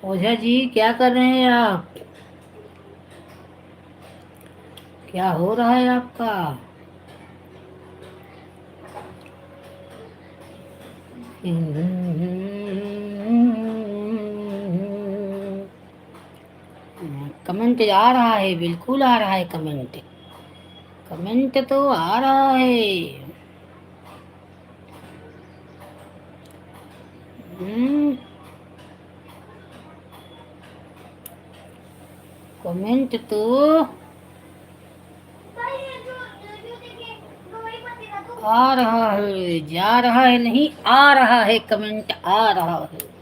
ओझा जी क्या कर रहे हैं आप? क्या हो रहा है आपका? कमेंट आ रहा है, बिल्कुल आ रहा है कमेंट, कमेंट तो आ रहा है। कमेंट तो आ रहा है, जा रहा है नहीं, आ रहा है, कमेंट आ रहा है।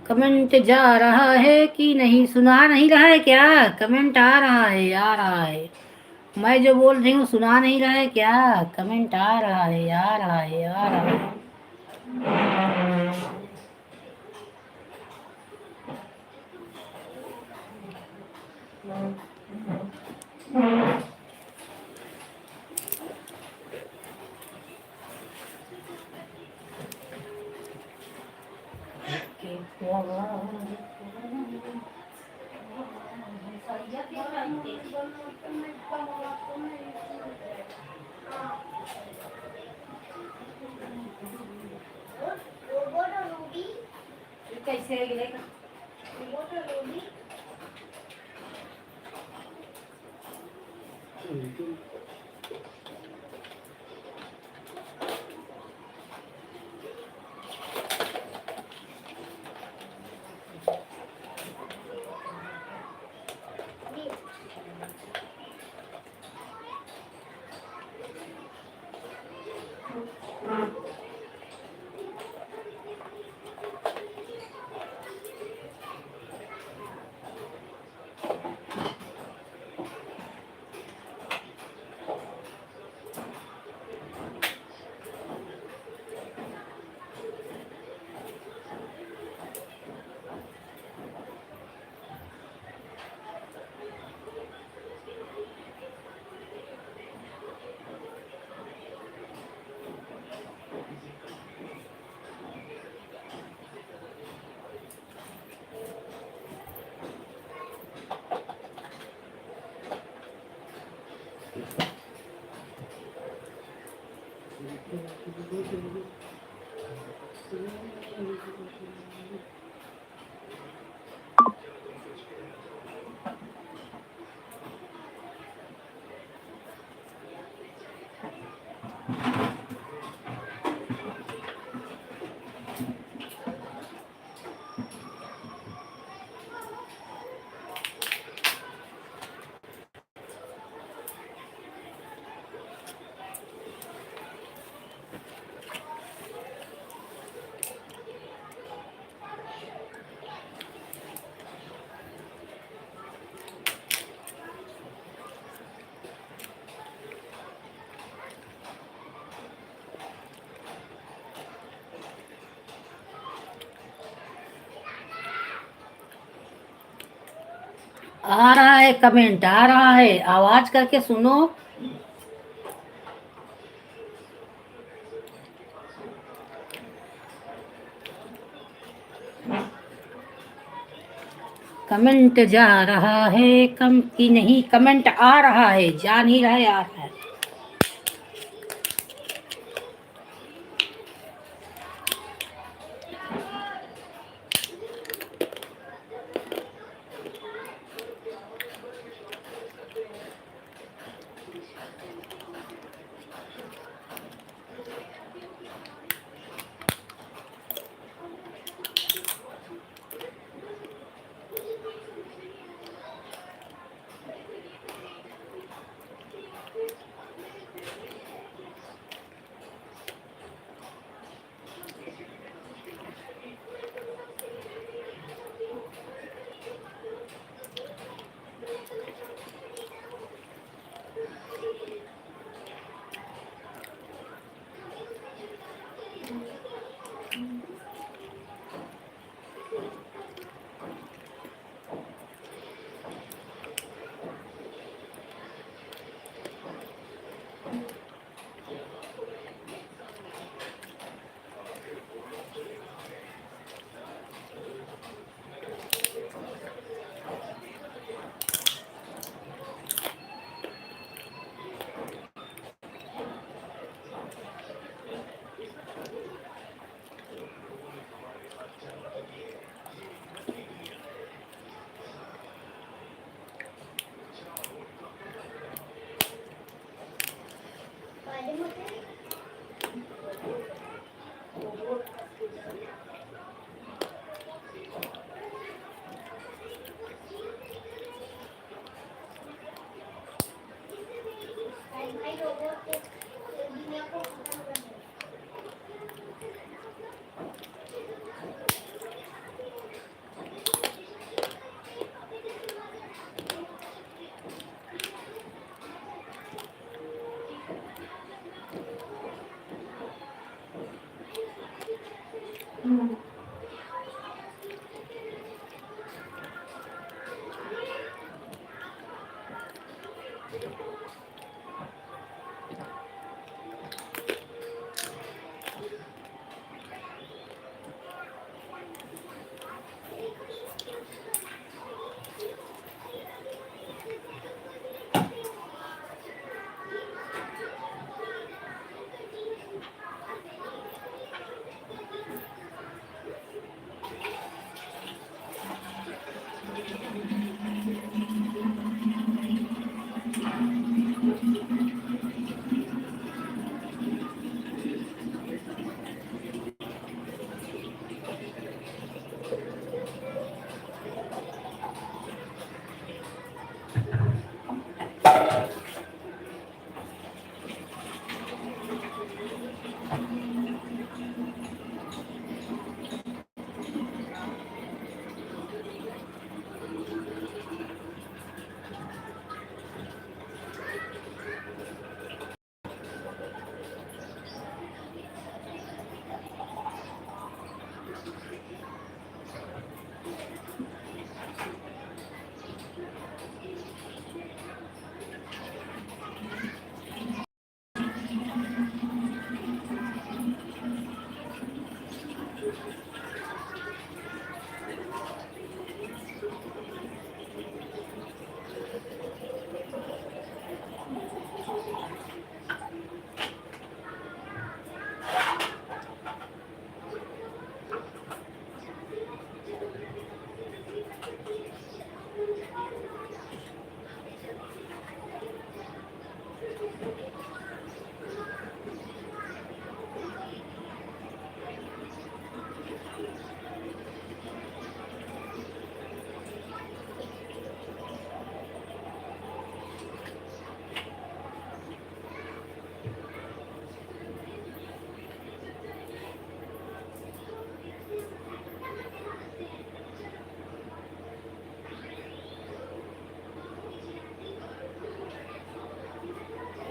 कमेंट जा रहा है कि नहीं, सुना नहीं रहा है क्या? कमेंट आ रहा है, आ रहा है। मैं जो बोल रही हूँ सुना नहीं रहा है क्या? कमेंट आ रहा है, आ रहा है, आ रहा है। कैसे गिरेगा? आ रहा है, कमेंट आ रहा है, आवाज करके सुनो। कमेंट जा रहा है कम की नहीं, कमेंट आ रहा है, जा नहीं रहा है, आ रहा है।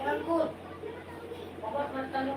Angkut. Bapak bertanya.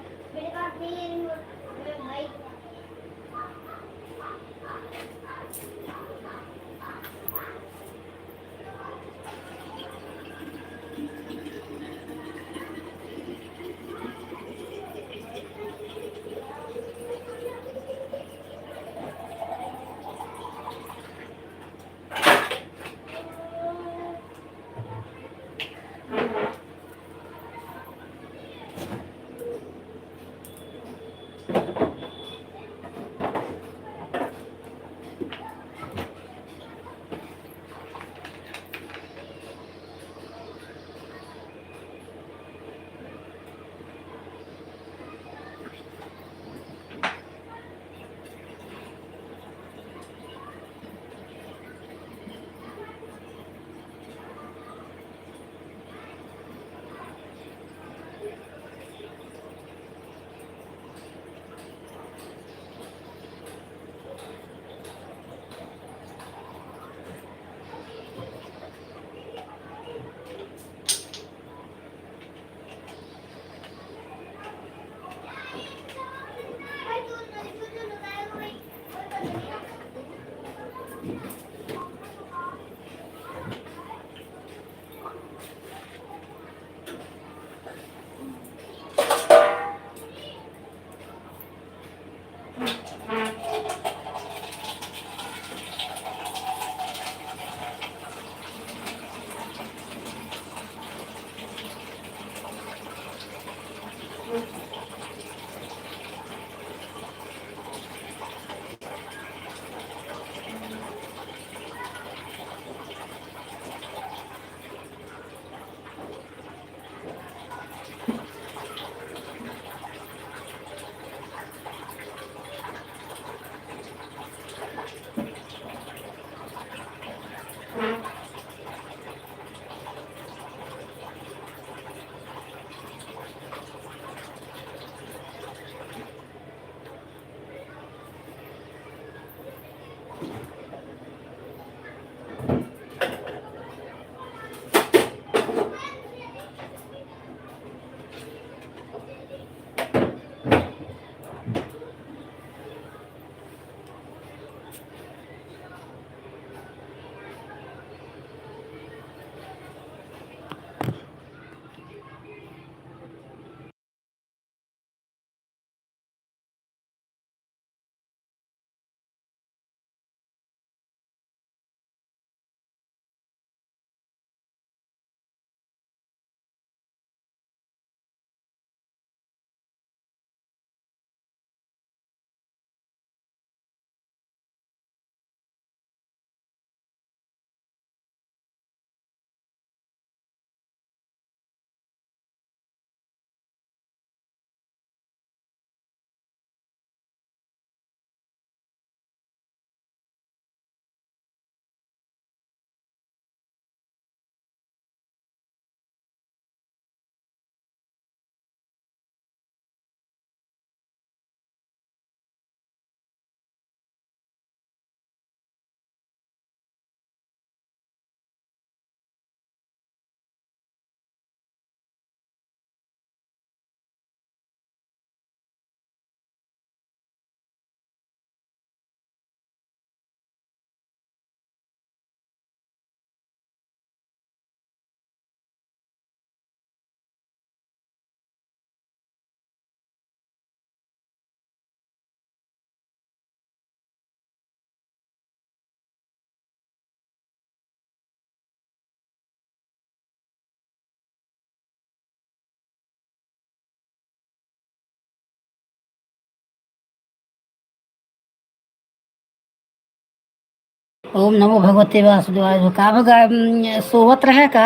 ओम नमो भगवते वासुदेवाय। का बगा सोवत रहे का?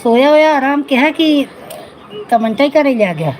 सोया होया आराम के है कि कमंटाई करे ले आ गया?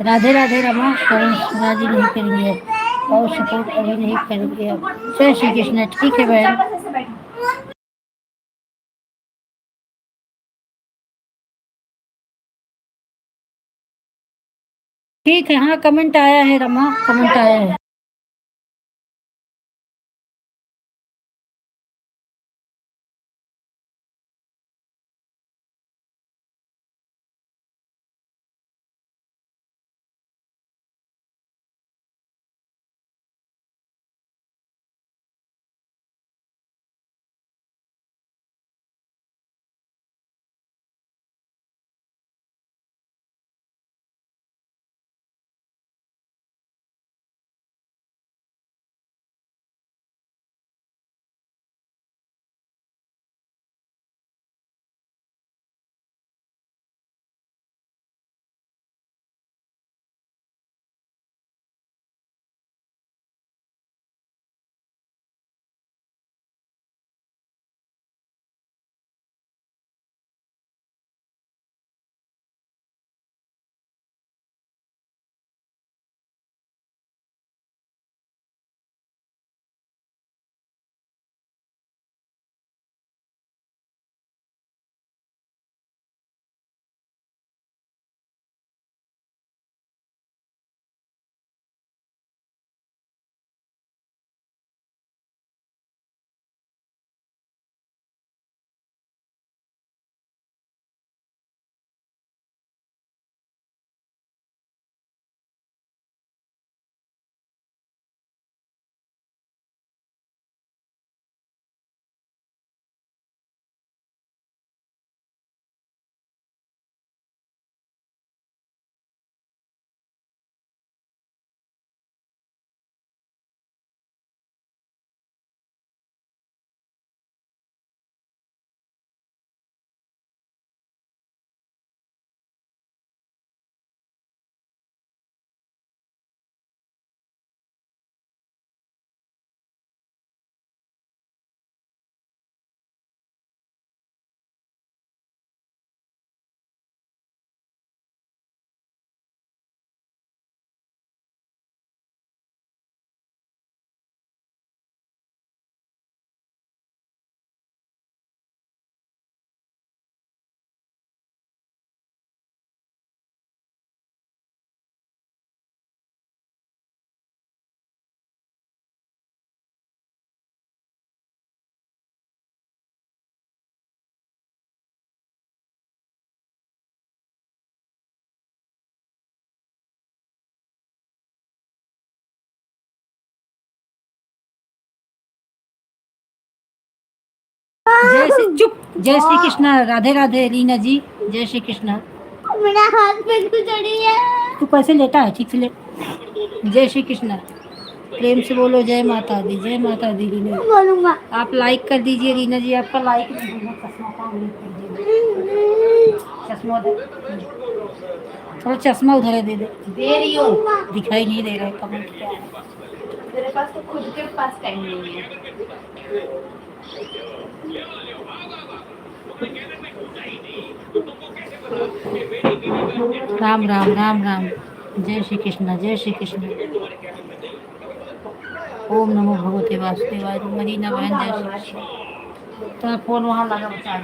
राधे राधे रमा, राजी नहीं करेंगे और सपोर्ट अभी नहीं करेंगे अब। जय श्री कृष्ण। ठीक है बहन। ठीक है, हाँ कमेंट आया है रमा, कमेंट आया है। जय श्री चुप। जय श्री कृष्णा। राधे राधे रीना जी। जय श्री कृष्णा। मेरा हाथ में गुजरी है। तू कैसे लेटा है? ठीक से ले। जय श्री कृष्णा। प्रेम से बोलो जय माता दी। जय माता दी रीना जी। बोलूंगा। आप लाइक कर दीजिए रीना जी, आपका लाइक नहीं होगा। चश्मा काम नहीं कर दीजिए। चश्मा दे, थोड़ा चश्मा उधर दे दे रही हो। दिखाई नहीं दे रहा है कमेंट क्या है। मेरे पास तो खुद के पास टाइम नहीं है। राम राम राम राम। जय श्री कृष्ण। जय श्री कृष्ण। ओम नमो भगवते वासुदेवाय। मरीना बहन जय श्री कृष्ण। तो फोन वहाँ लगा बचा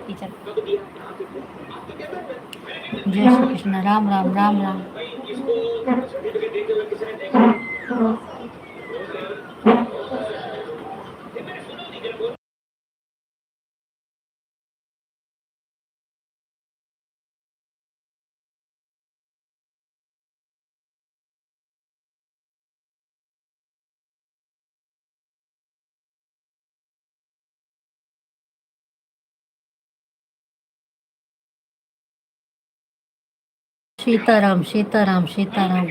टीचर। जय श्री कृष्ण। राम राम राम राम। सीताराम सीताराम सीताराम।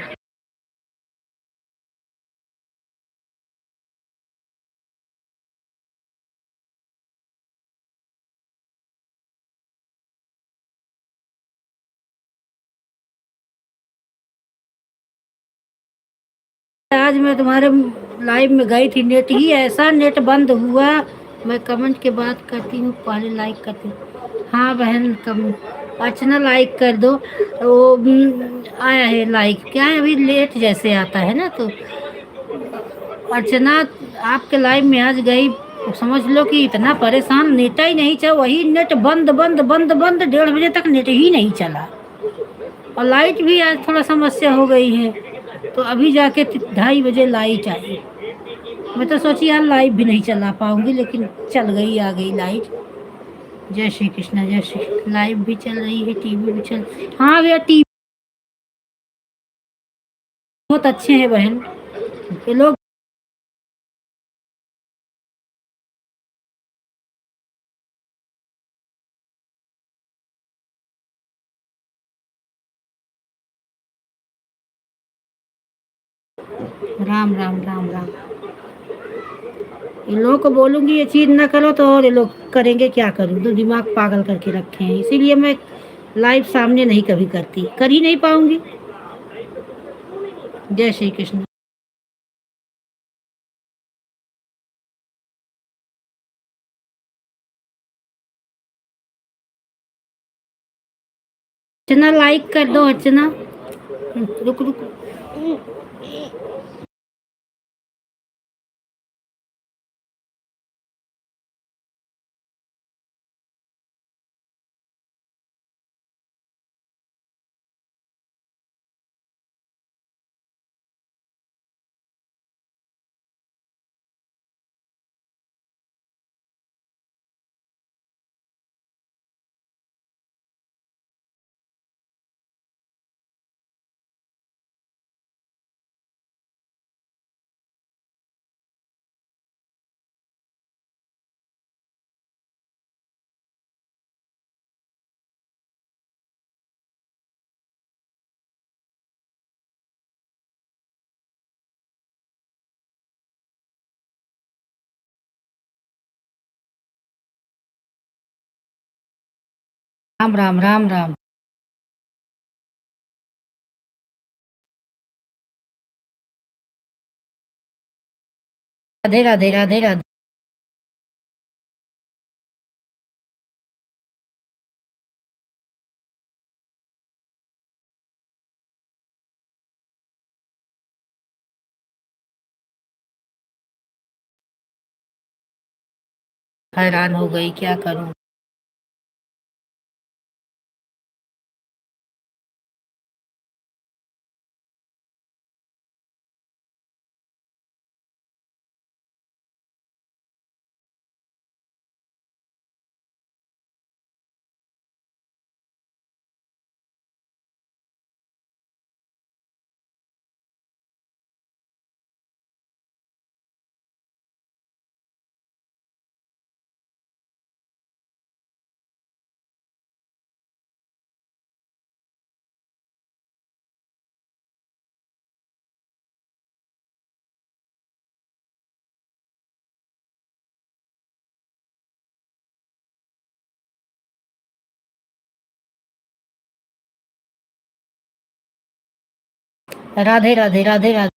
आज मैं तुम्हारे लाइव में गई थी, नेट ही ऐसा नेट बंद हुआ। मैं कमेंट के बाद करती हूँ, पहले लाइक करती हूँ। हाँ बहन, कम अर्चना लाइक कर दो। वो आया है लाइक, क्या है अभी लेट जैसे आता है ना, तो अर्चना आपके लाइव में आज गई, समझ लो कि इतना परेशान, नेट ही नहीं चला, वही नेट बंद बंद बंद बंद, 1:30 बजे तक नेट ही नहीं चला। और लाइट भी आज थोड़ा समस्या हो गई है, तो अभी जाके 2:30 बजे लाइट आई। मैं तो सोची यार लाइव भी नहीं चला पाऊंगी, लेकिन चल गई, आ गई लाइट। जय श्री कृष्ण, जय श्री कृष्ण। लाइव भी चल रही है, टीवी भी चल, हाँ भैया टीवी बहुत अच्छे हैं बहन, ये लोग। राम राम राम राम। इन लोगों को बोलूंगी ये चीज ना करो तो और ये लोग करेंगे, क्या करूं, तो दिमाग पागल करके रखे हैं, इसीलिए मैं लाइव सामने नहीं कभी करती, कर ही नहीं पाऊंगी। जय श्री कृष्ण। अर्चना लाइक कर दो, अर्चना। रुक रुक। राम राम राम राम। राधे राधे राधे राधे। हैरान हो गई, क्या करूं। राधे राधे राधे राधे।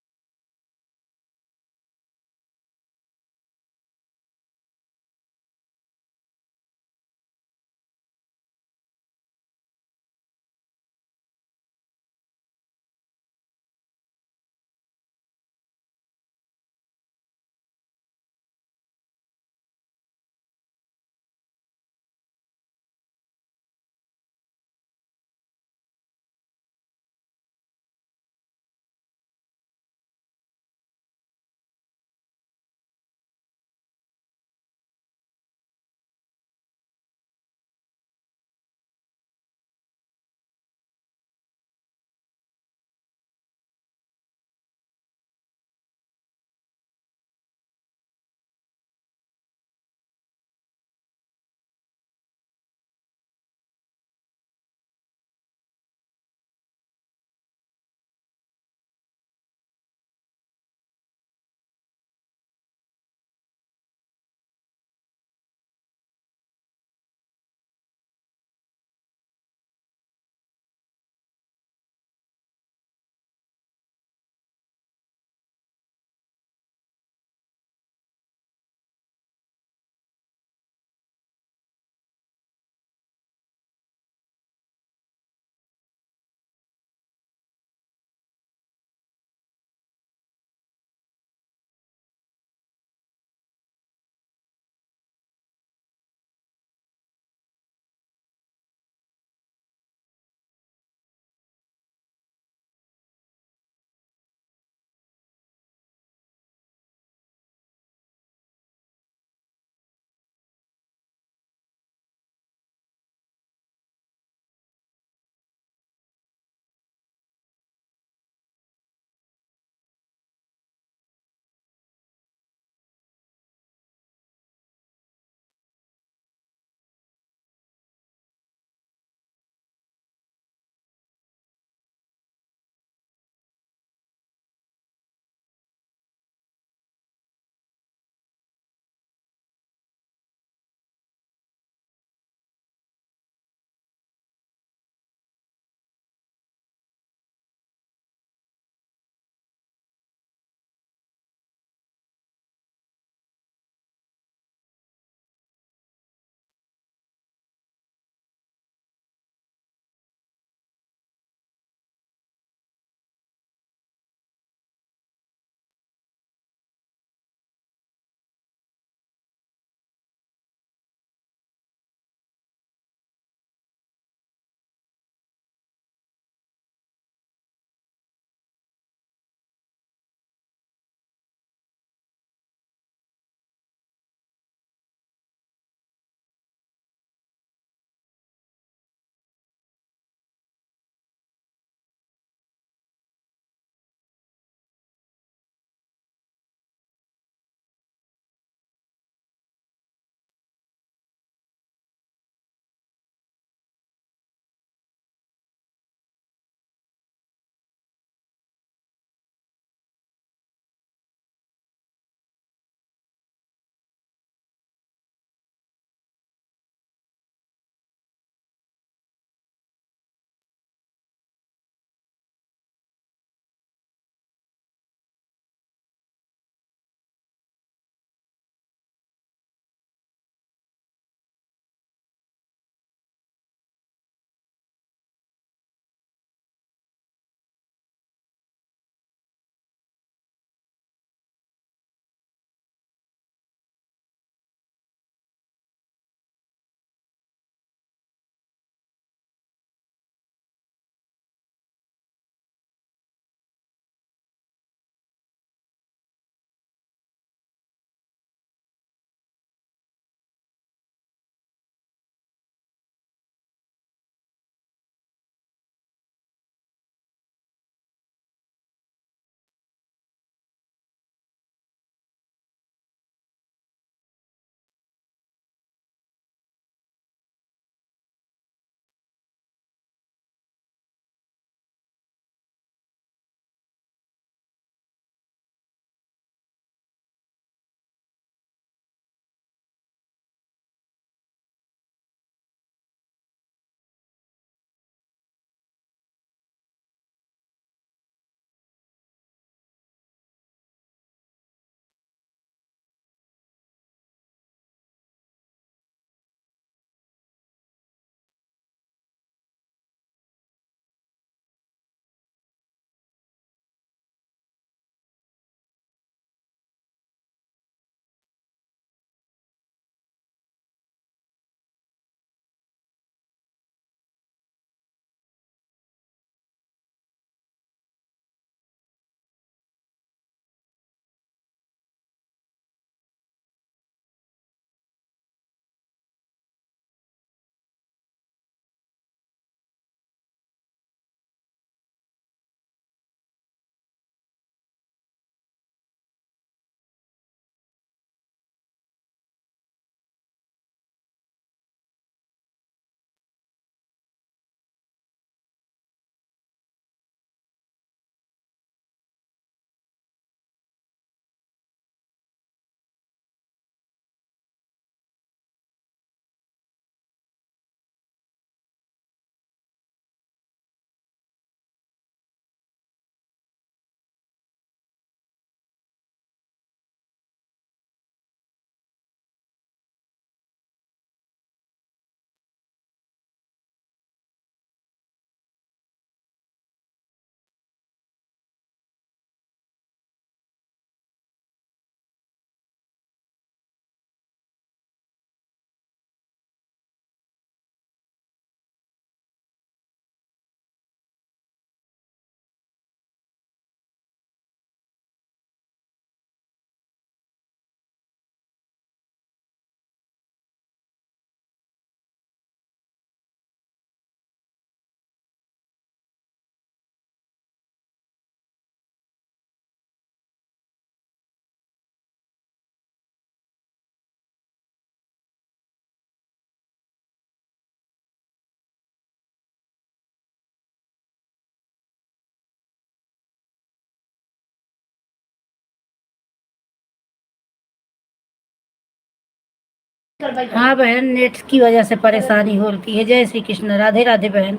हाँ बहन, नेट की वजह से परेशानी होती है। जय श्री कृष्ण, राधे राधे बहन।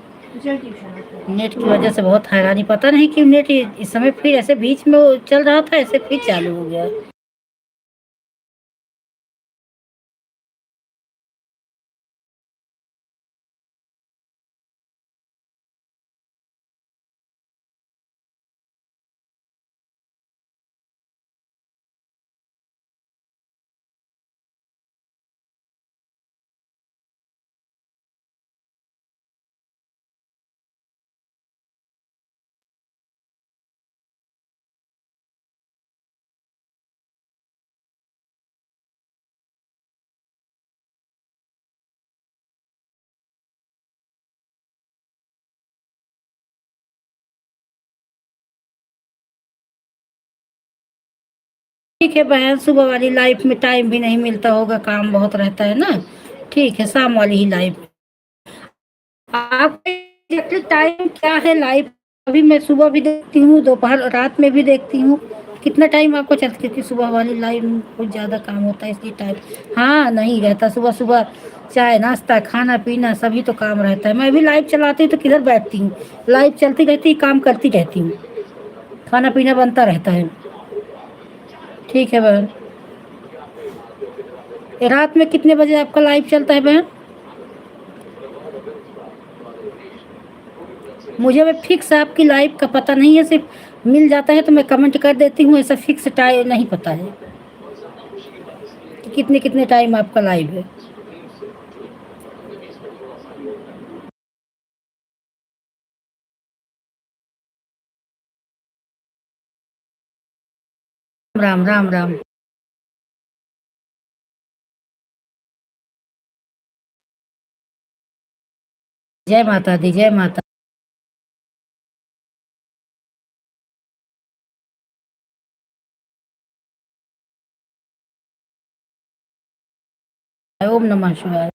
नेट की वजह से बहुत हैरानी, पता नहीं क्यों नेट इस समय फिर ऐसे बीच में वो चल रहा था, ऐसे फिर चालू हो गया। ठीक है बहन, सुबह वाली लाइफ में टाइम भी नहीं मिलता होगा, काम बहुत रहता है ना। ठीक है, शाम वाली ही लाइफ। आपका एग्जैक्टली टाइम क्या है लाइफ? अभी मैं सुबह भी देखती हूँ, दोपहर रात में भी देखती हूँ। कितना टाइम आपको चलती? क्योंकि सुबह वाली लाइफ में कुछ ज़्यादा काम होता है, इसलिए टाइम हाँ नहीं रहता। सुबह सुबह चाय नाश्ता खाना पीना सभी तो काम रहता है। मैं भी लाइव चलाती हूँ तो किधर बैठती हूँ, लाइव चलती रहती है, काम करती रहती हूँ, खाना पीना बनता रहता है। ठीक है बहन। रात में कितने बजे आपका लाइव चलता है बहन? मुझे अभी फिक्स आपकी लाइव का पता नहीं है, सिर्फ मिल जाता है तो मैं कमेंट कर देती हूँ, ऐसा फिक्स टाइम नहीं पता है कि कितने कितने टाइम आपका लाइव है। राम राम राम। जय माता दी, जय माता। ओम नमः शिवाय।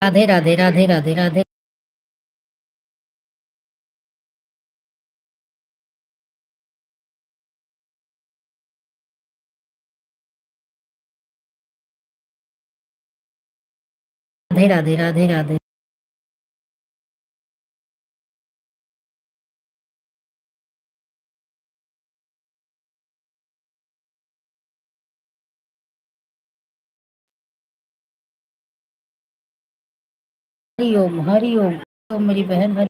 राधे राधे राधे राधे राधे। राधे राधे राधे राधे। हरि ओम हरि ओम। तो मेरी बहन हरि।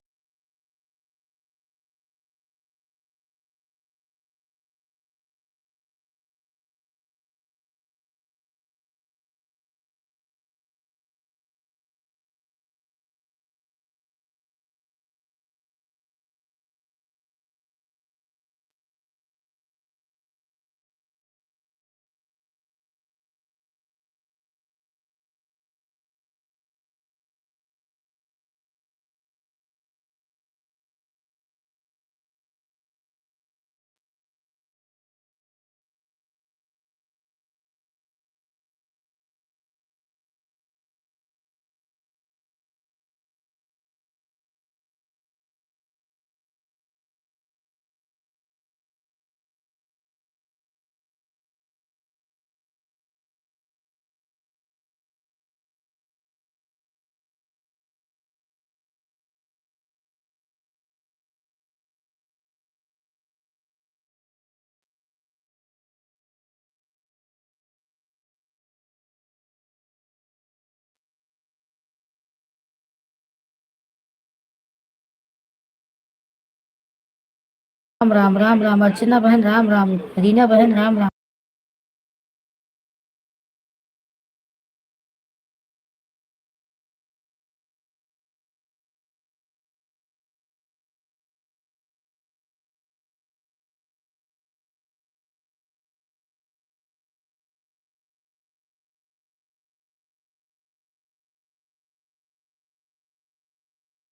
राम राम राम राम। अर्चना बहन राम राम। रीना बहन राम राम।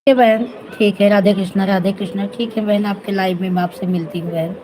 ठीक है बहन। ठीक है, राधे कृष्णा राधे कृष्णा। ठीक है बहन, आपके लाइव में मैं आपसे मिलती हूँ बहन।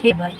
ठीक भाई।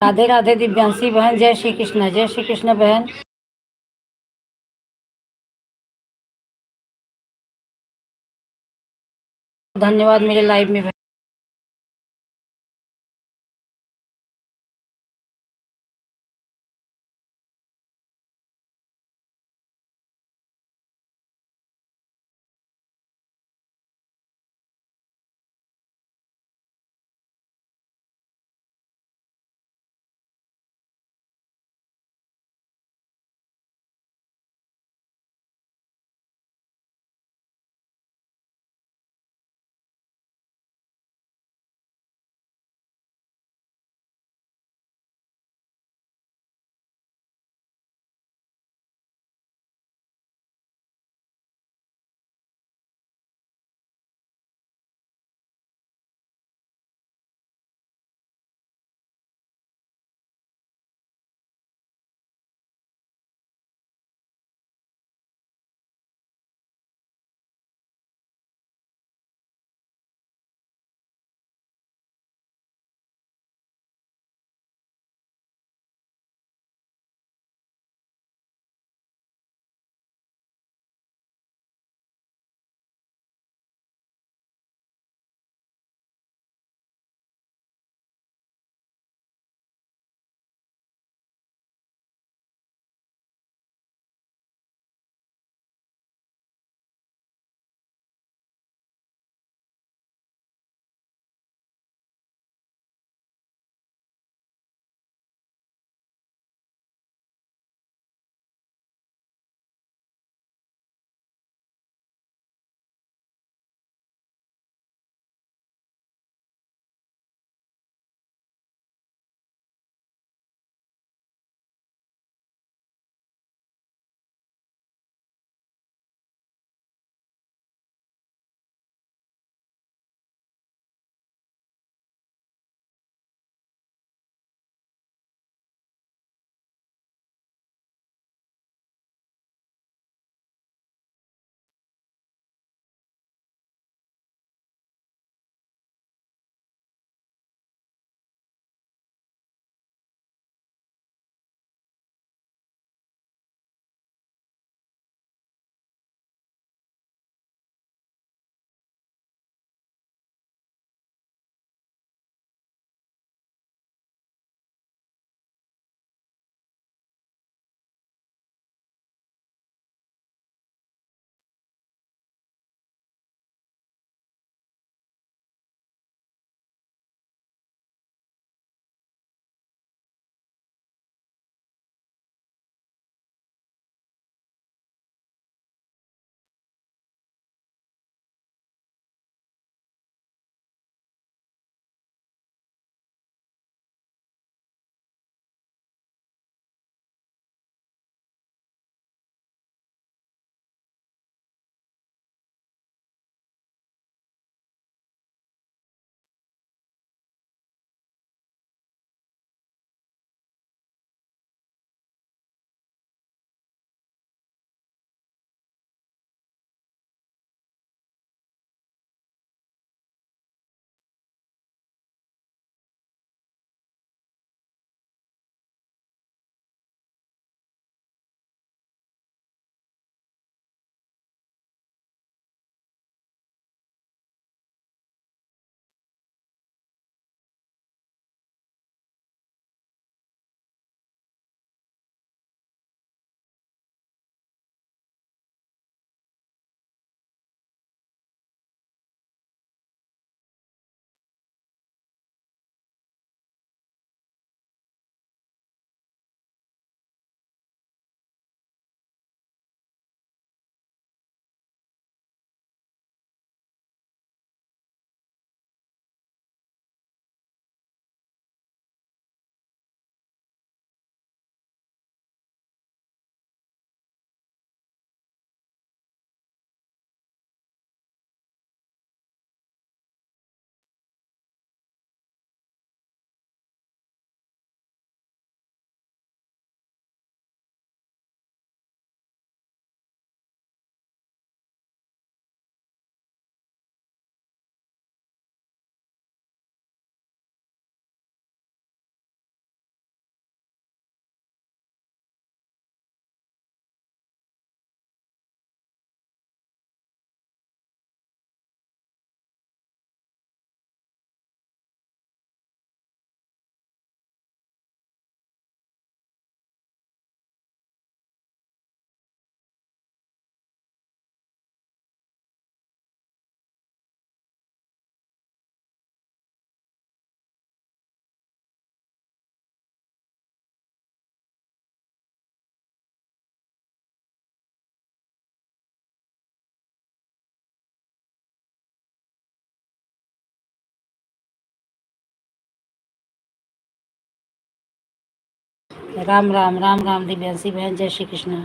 राधे राधे दिव्यांशी बहन, जय श्री कृष्ण बहन। धन्यवाद मेरे लाइव में राम राम राम राम दिव्यांशी बहन, जय श्री कृष्ण।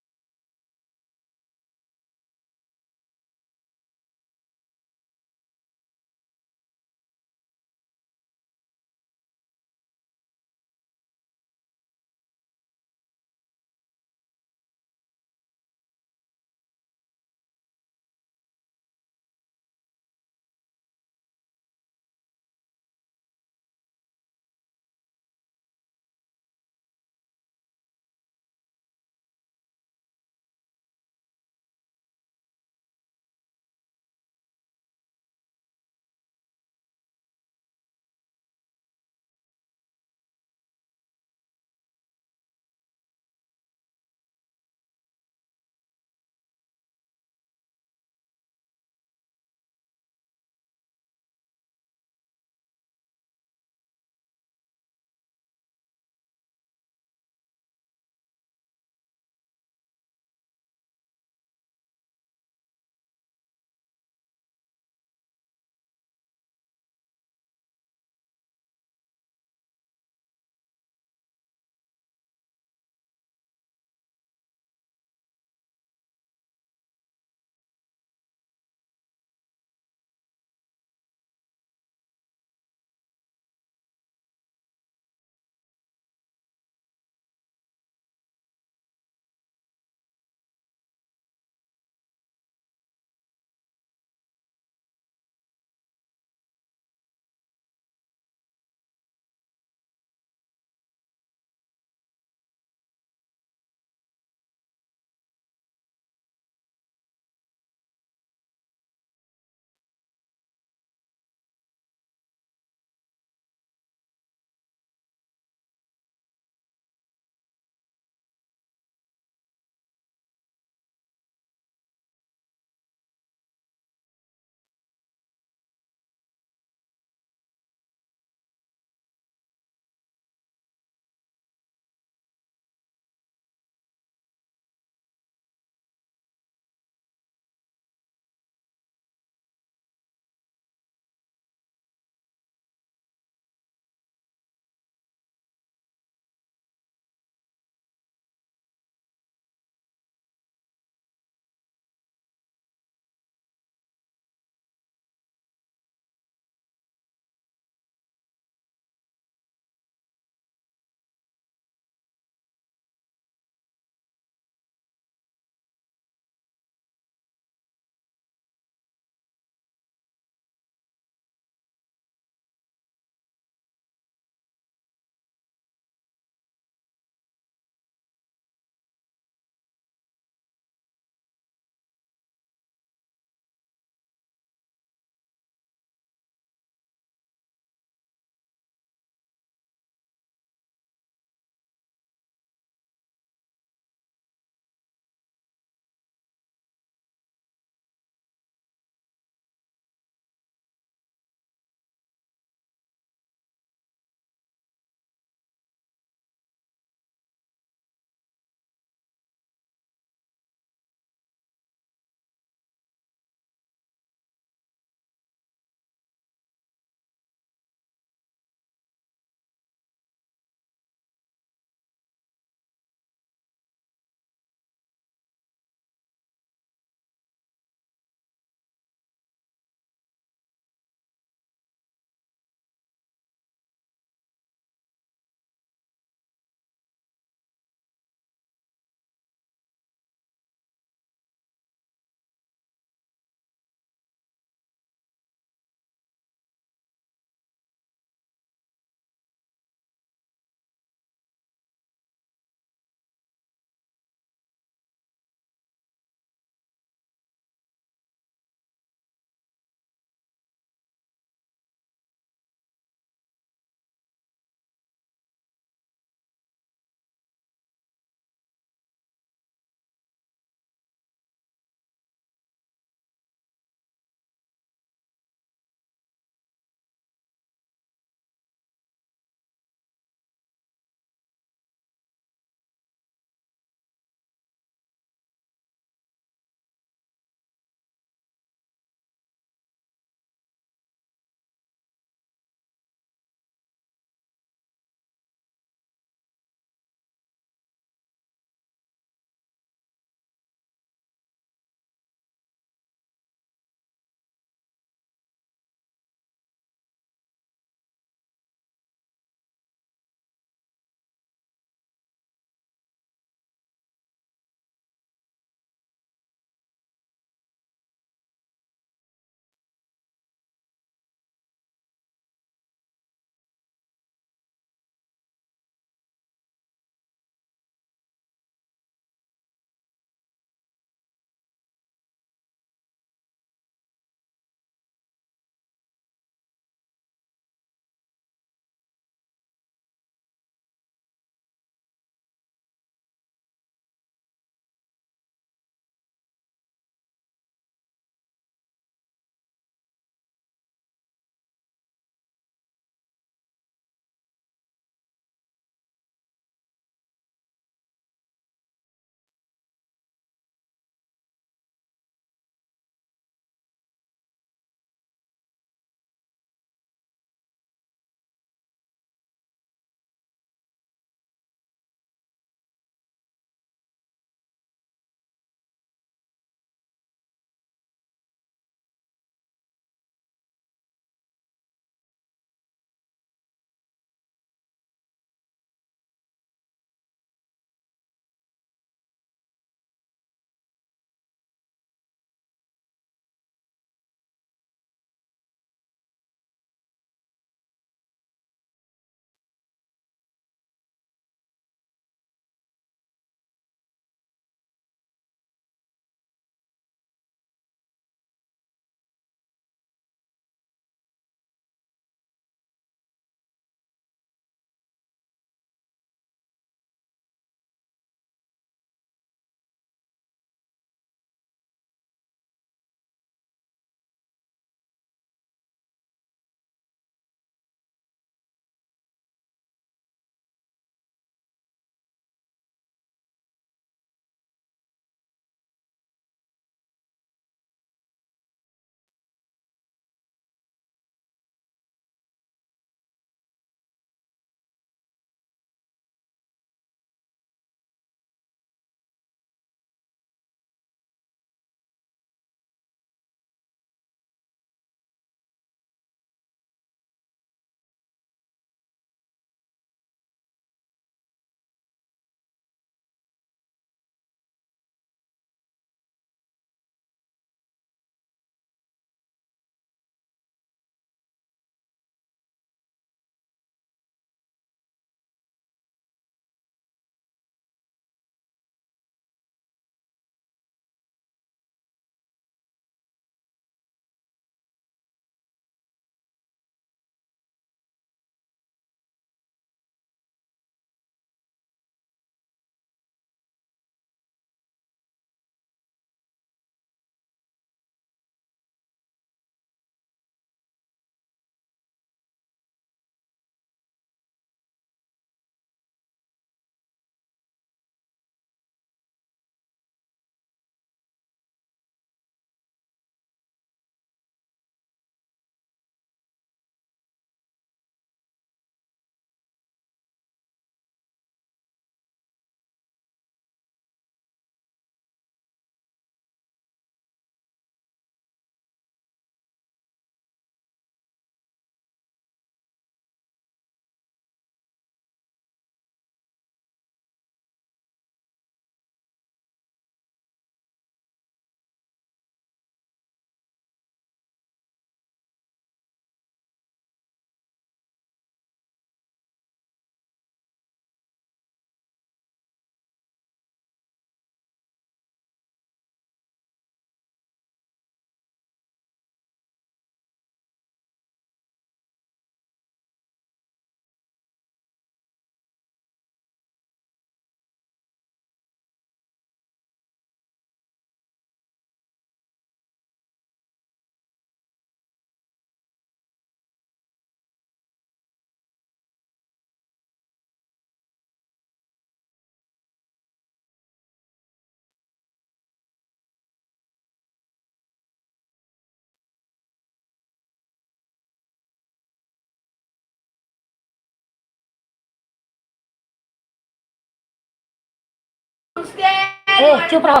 चुप रहो।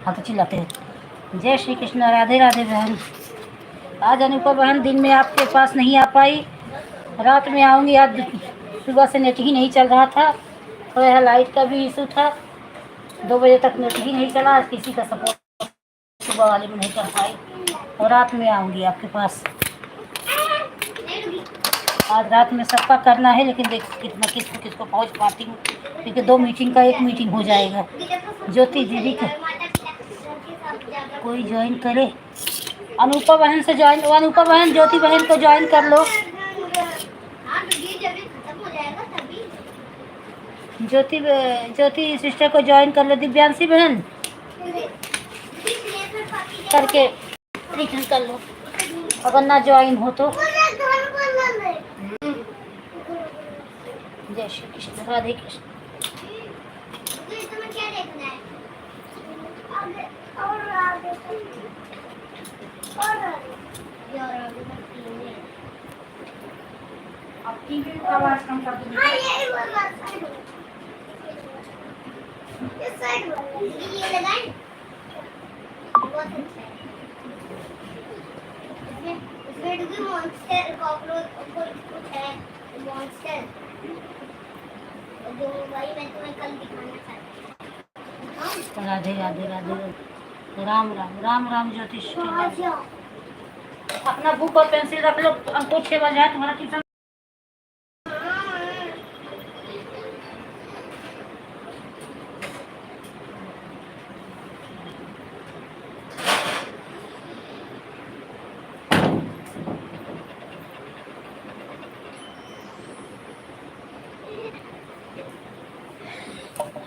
हाँ तो चिल्लाते हैं। जय श्री कृष्ण, राधे राधे बहन। आज अनुपा बहन दिन में आपके पास नहीं आ पाई, रात में आऊँगी। आज सुबह से नेट ही नहीं चल रहा था, थोड़ा लाइट का भी इशू था, 2 बजे तक नेट ही नहीं चला। आज किसी का सपोर्ट सुबह वाले में नहीं कर पाई, और रात में आऊँगी आपके पास। आज रात में सबका करना है, लेकिन देख कितना किसको पहुँच पाती हूँ, क्योंकि 2 मीटिंग का 1 मीटिंग हो जाएगा। ज्योति दीदी का कोई ज्वाइन करे, अनुपा बहन से ज्वाइन, अनुपा बहन ज्योति बहन को ज्वाइन कर लो। ज्योति सिस्टर को ज्वाइन कर लो। दिव्यांशी बहन करके रिटर्न कर लो, अगर ना ज्वाइन हो तो। जय श्री कृष्ण, राधे कृष्ण। आवाज कम कर दो। ये लगाएं, बहुत अच्छा है। इसमें भी मॉन्स्टर कॉकरोच कुछ है, मॉन्स्टर जो भाई मैं तुम्हें कल दिखाना चाहती हूँ। राधे राधे राधे, राम राम राम राम। ज्योतिष अपना बुक और पेंसिल रख लो, हमको 6 बजे है तुम्हारा ट्यूशन।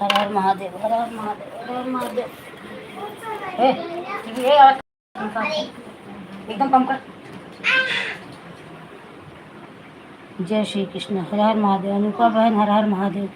हर हर महादेव, हर हर महादेव, हर हर महादेव। एकदम कम कर। जय श्री कृष्ण, हर हर महादेव। अनुपा बहन हर हर महादेव।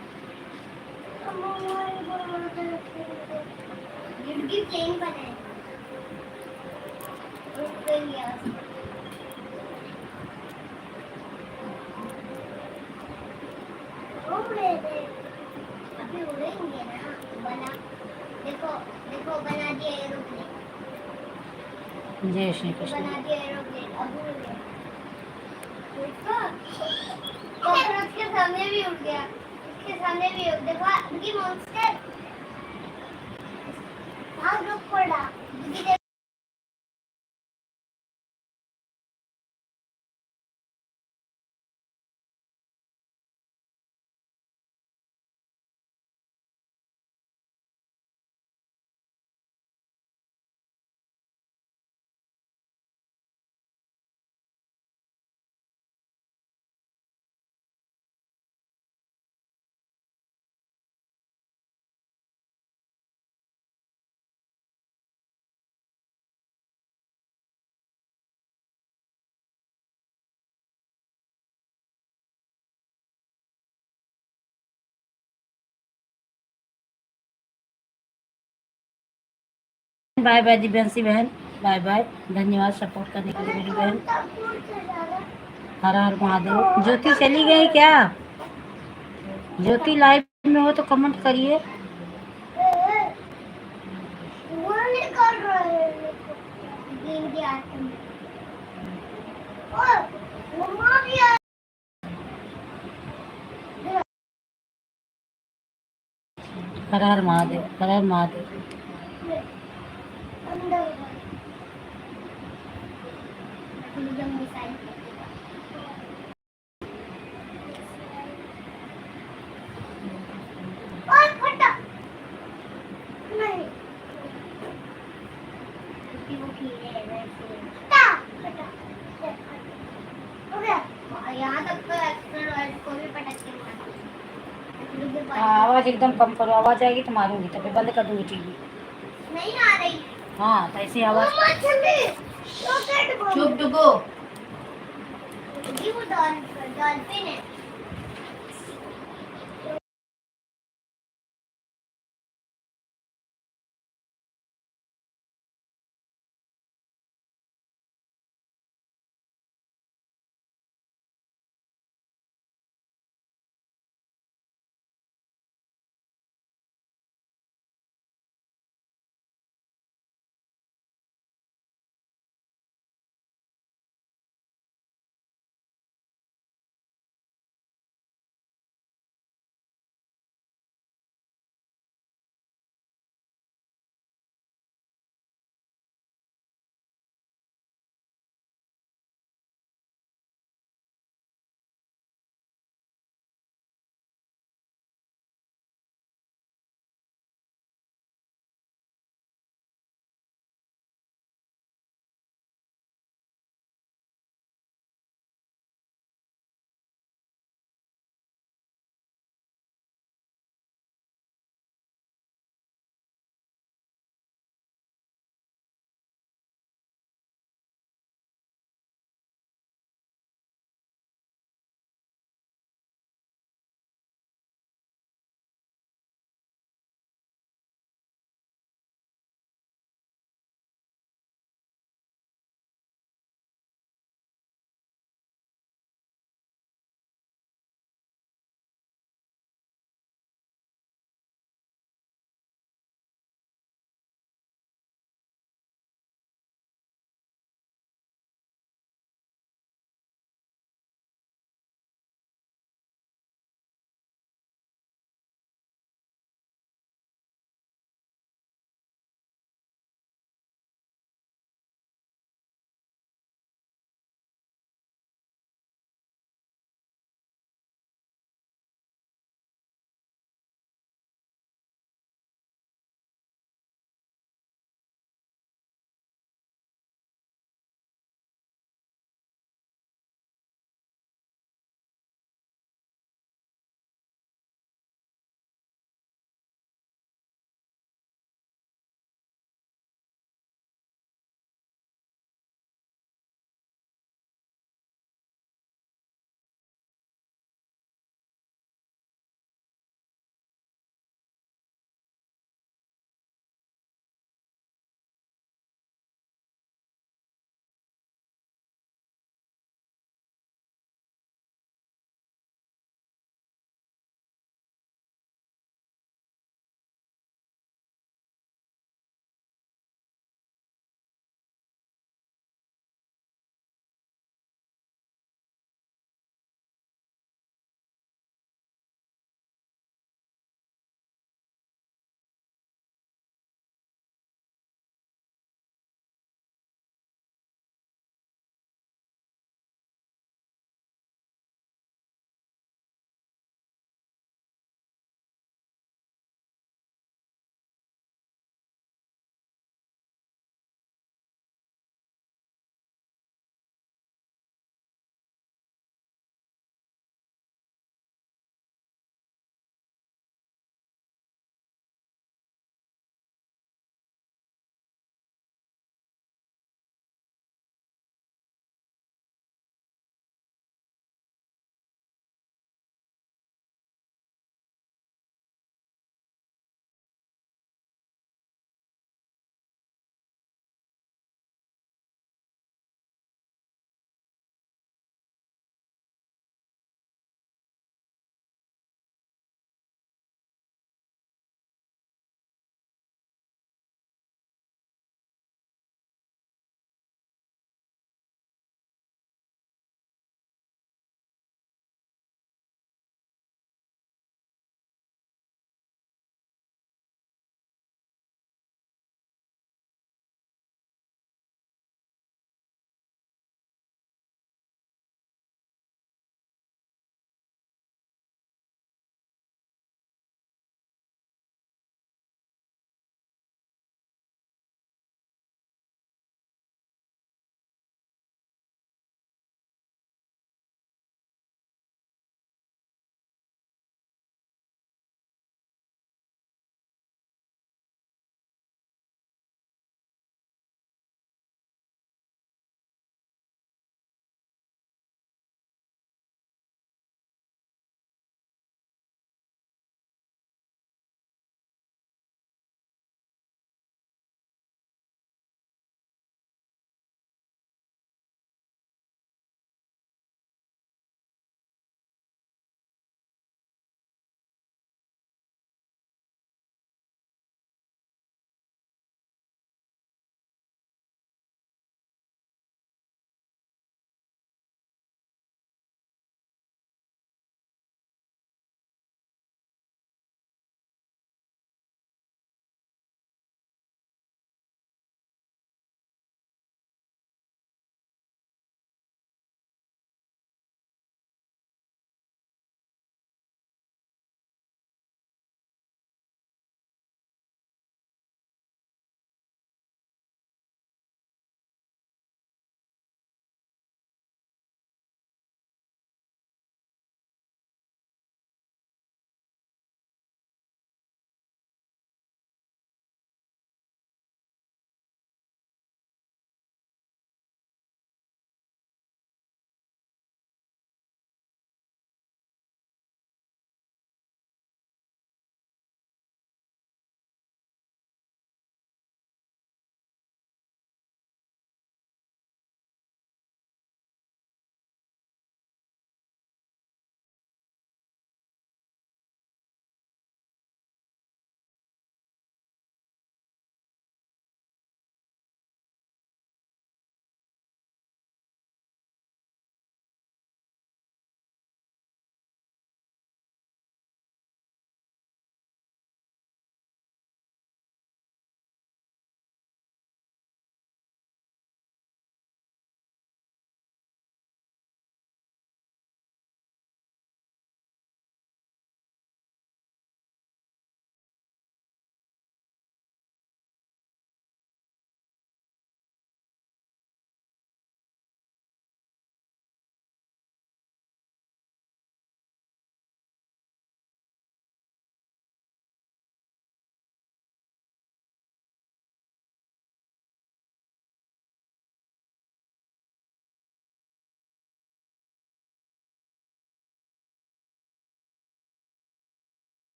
अभी उड़ेंगे ना, बना देखो देखो, बना दिया एरोप्लेन। जय श्री कृष्ण। बना दिया एरोप्लेन, अब उड़ गया। कॉकरोच के सामने भी उड़ गया, इसके सामने भी उड़। देखो ये मॉन्स्टर भाग रुक पड़ा। बाय बाय दिव्यांशी बहन, बाय बाय। धन्यवाद सपोर्ट करने के लिए मेरी बहन। हर हर महादेव। ज्योति चली गई क्या? ज्योति लाइव में हो तो कमेंट करिए। हर हर महादेव, हर हर महादेव। यहाँ तक तो एक्सपर्ट को भी पटक के मारा। आवाज एकदम कम करो, आवाज आएगी तो मारूंगी, तो फिर बंद कर दूंगी टीवी। नहीं आ रही। हाँ तो ऐसी आवाज। चुप डुगो। वो डॉल्फिन है।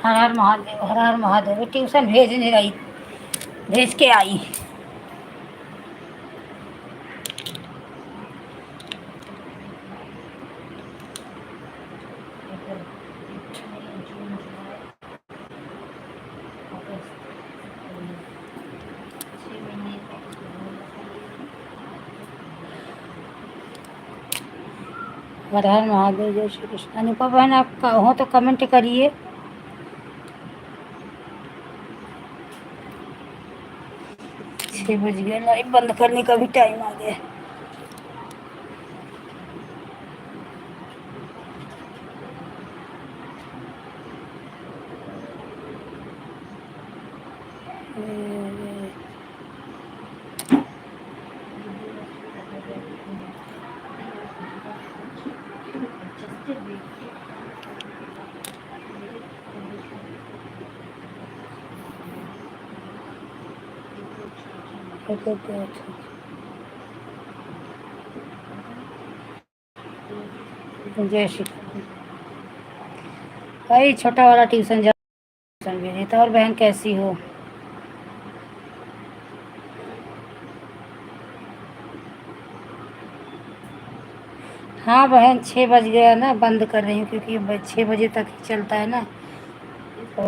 हर हर महादेव, हर हर महादेव। ट्यूशन भेजने गई, भेज के आई। हर हर महादेव, जय श्री कृष्ण। अनुपा बहन आप हो तो कमेंट करिए। छः बज गए, लाइव बंद करने का भी टाइम आ गया। जय श्री कृष्ण। भाई छोटा वाला ट्यूशन जा, ट्यूशन भेजे तो। और बहन कैसी हो? हाँ बहन 6 बज गया ना, बंद कर रही हूँ क्योंकि 6 बजे तक ही चलता है ना। तो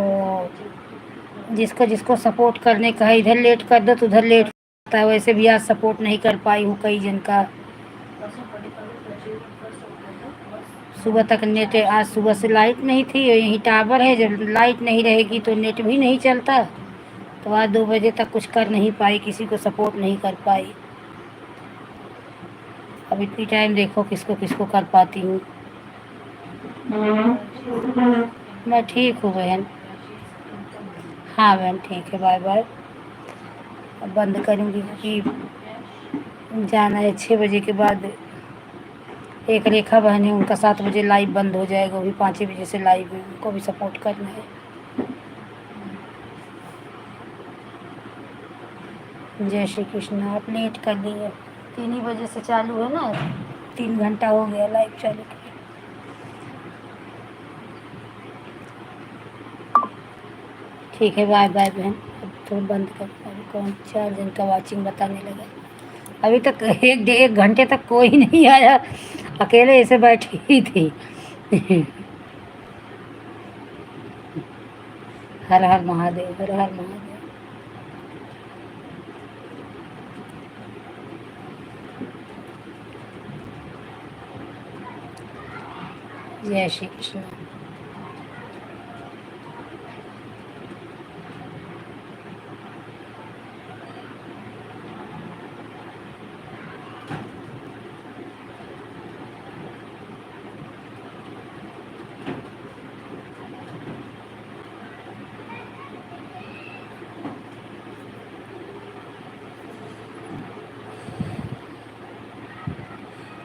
जिसको जिसको सपोर्ट करने का है, इधर लेट कर दो तो उधर लेट होता है। वैसे भी आज सपोर्ट नहीं कर पाई हूँ कई जन का। सुबह तक नेट, आज सुबह से लाइट नहीं थी, यही टावर है, जब लाइट नहीं रहेगी तो नेट भी नहीं चलता। तो आज 2 बजे तक कुछ कर नहीं पाई, किसी को सपोर्ट नहीं कर पाई। अब इतनी टाइम देखो किसको किसको कर पाती हूँ। मैं ठीक हूँ बहन। हाँ बहन ठीक है, बाय बाय। अब बंद करूँगी क्योंकि जाना है 6 बजे के बाद। एक रेखा बहन है, उनका 7 बजे लाइव बंद हो जाएगा, वो भी 5 बजे से लाइव है, उनको भी सपोर्ट करना है। जय श्री कृष्ण। आप लेट कर दिए, 3 ही बजे से चालू है ना, 3 घंटा हो गया लाइव चालू किया। ठीक है, बाय बाय बहन। अब तो बंद कर, अभी कौन 4 जन का वाचिंग बताने लगा। अभी तक 1 घंटे तक कोई नहीं आया, अकेले ऐसे बैठी ही थी। हर हर महादेव, हर हर महादेव। जय श्री कृष्ण।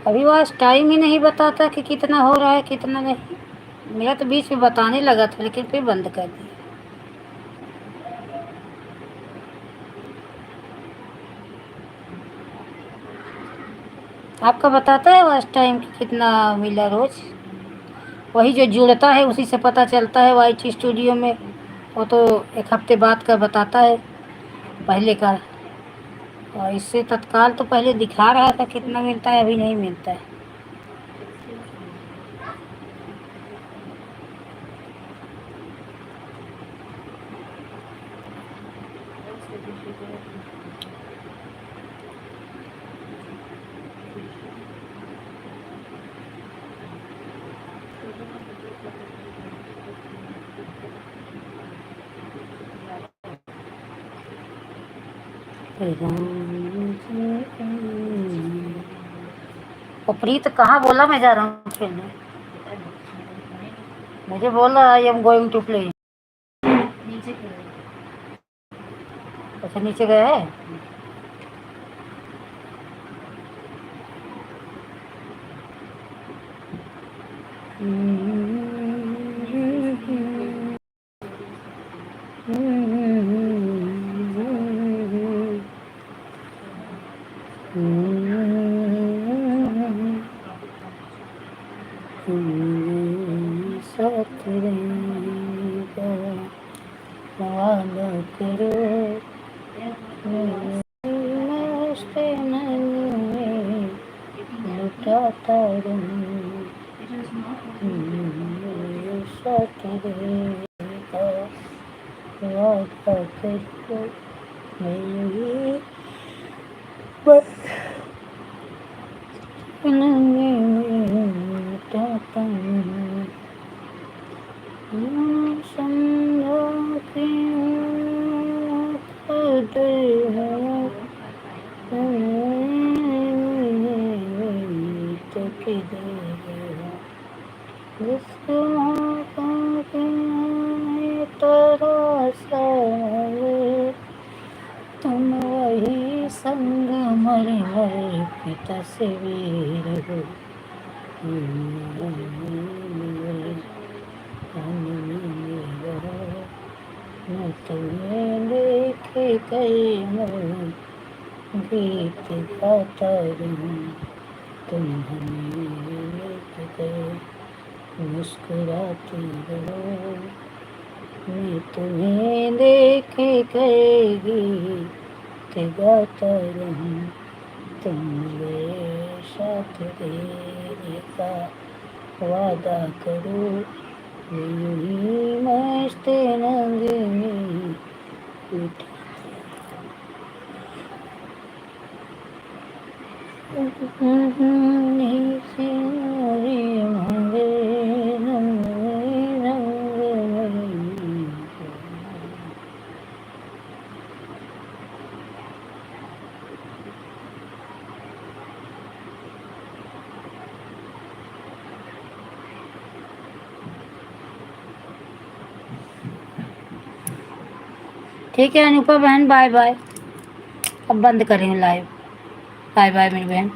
अभी वो आज टाइम ही नहीं बताता कि कितना हो रहा है कितना नहीं। मेरा तो बीच में बताने लगा था लेकिन फिर बंद कर दिया। आपका बताता है वाच टाइम कि कितना मिला रोज? वही जो जुड़ता है उसी से पता चलता है वाईटी स्टूडियो में। वो तो 1 हफ्ते बाद का बताता है, पहले का। और इससे तत्काल तो पहले दिखा रहा था कितना मिलता है, अभी नहीं मिलता है। और प्रीत कहाँ बोला मैं जा रहा हूँ खेलने? मुझे बोला I am going to play. अच्छा नीचे गया है। साथ रहेगा। मस्त नैन में लुटाता रहूं, साथ रहेगा वादा करो मेरी नैन में लुटाता रहूं, समझा के कदर है तो किधर जिसको तरसा तुम वही संग मर मर की तस्वीर हो, मैं तुम्हें देखे कई मन गीत गाता रहूं, तुम हमें देख गए मुस्कुराती रहो, मैं तुम्हें देखे कई गीत गाता रहूं, तुम मेरे साथ रहने का वादा करो, यूं ही मस्त रंग में नहीं सिंगारे मांगे रंग में। ठीक है अनुपा बहन, बाय बाय। अब बंद करें लाइव। बाय बाय मेरी बहन।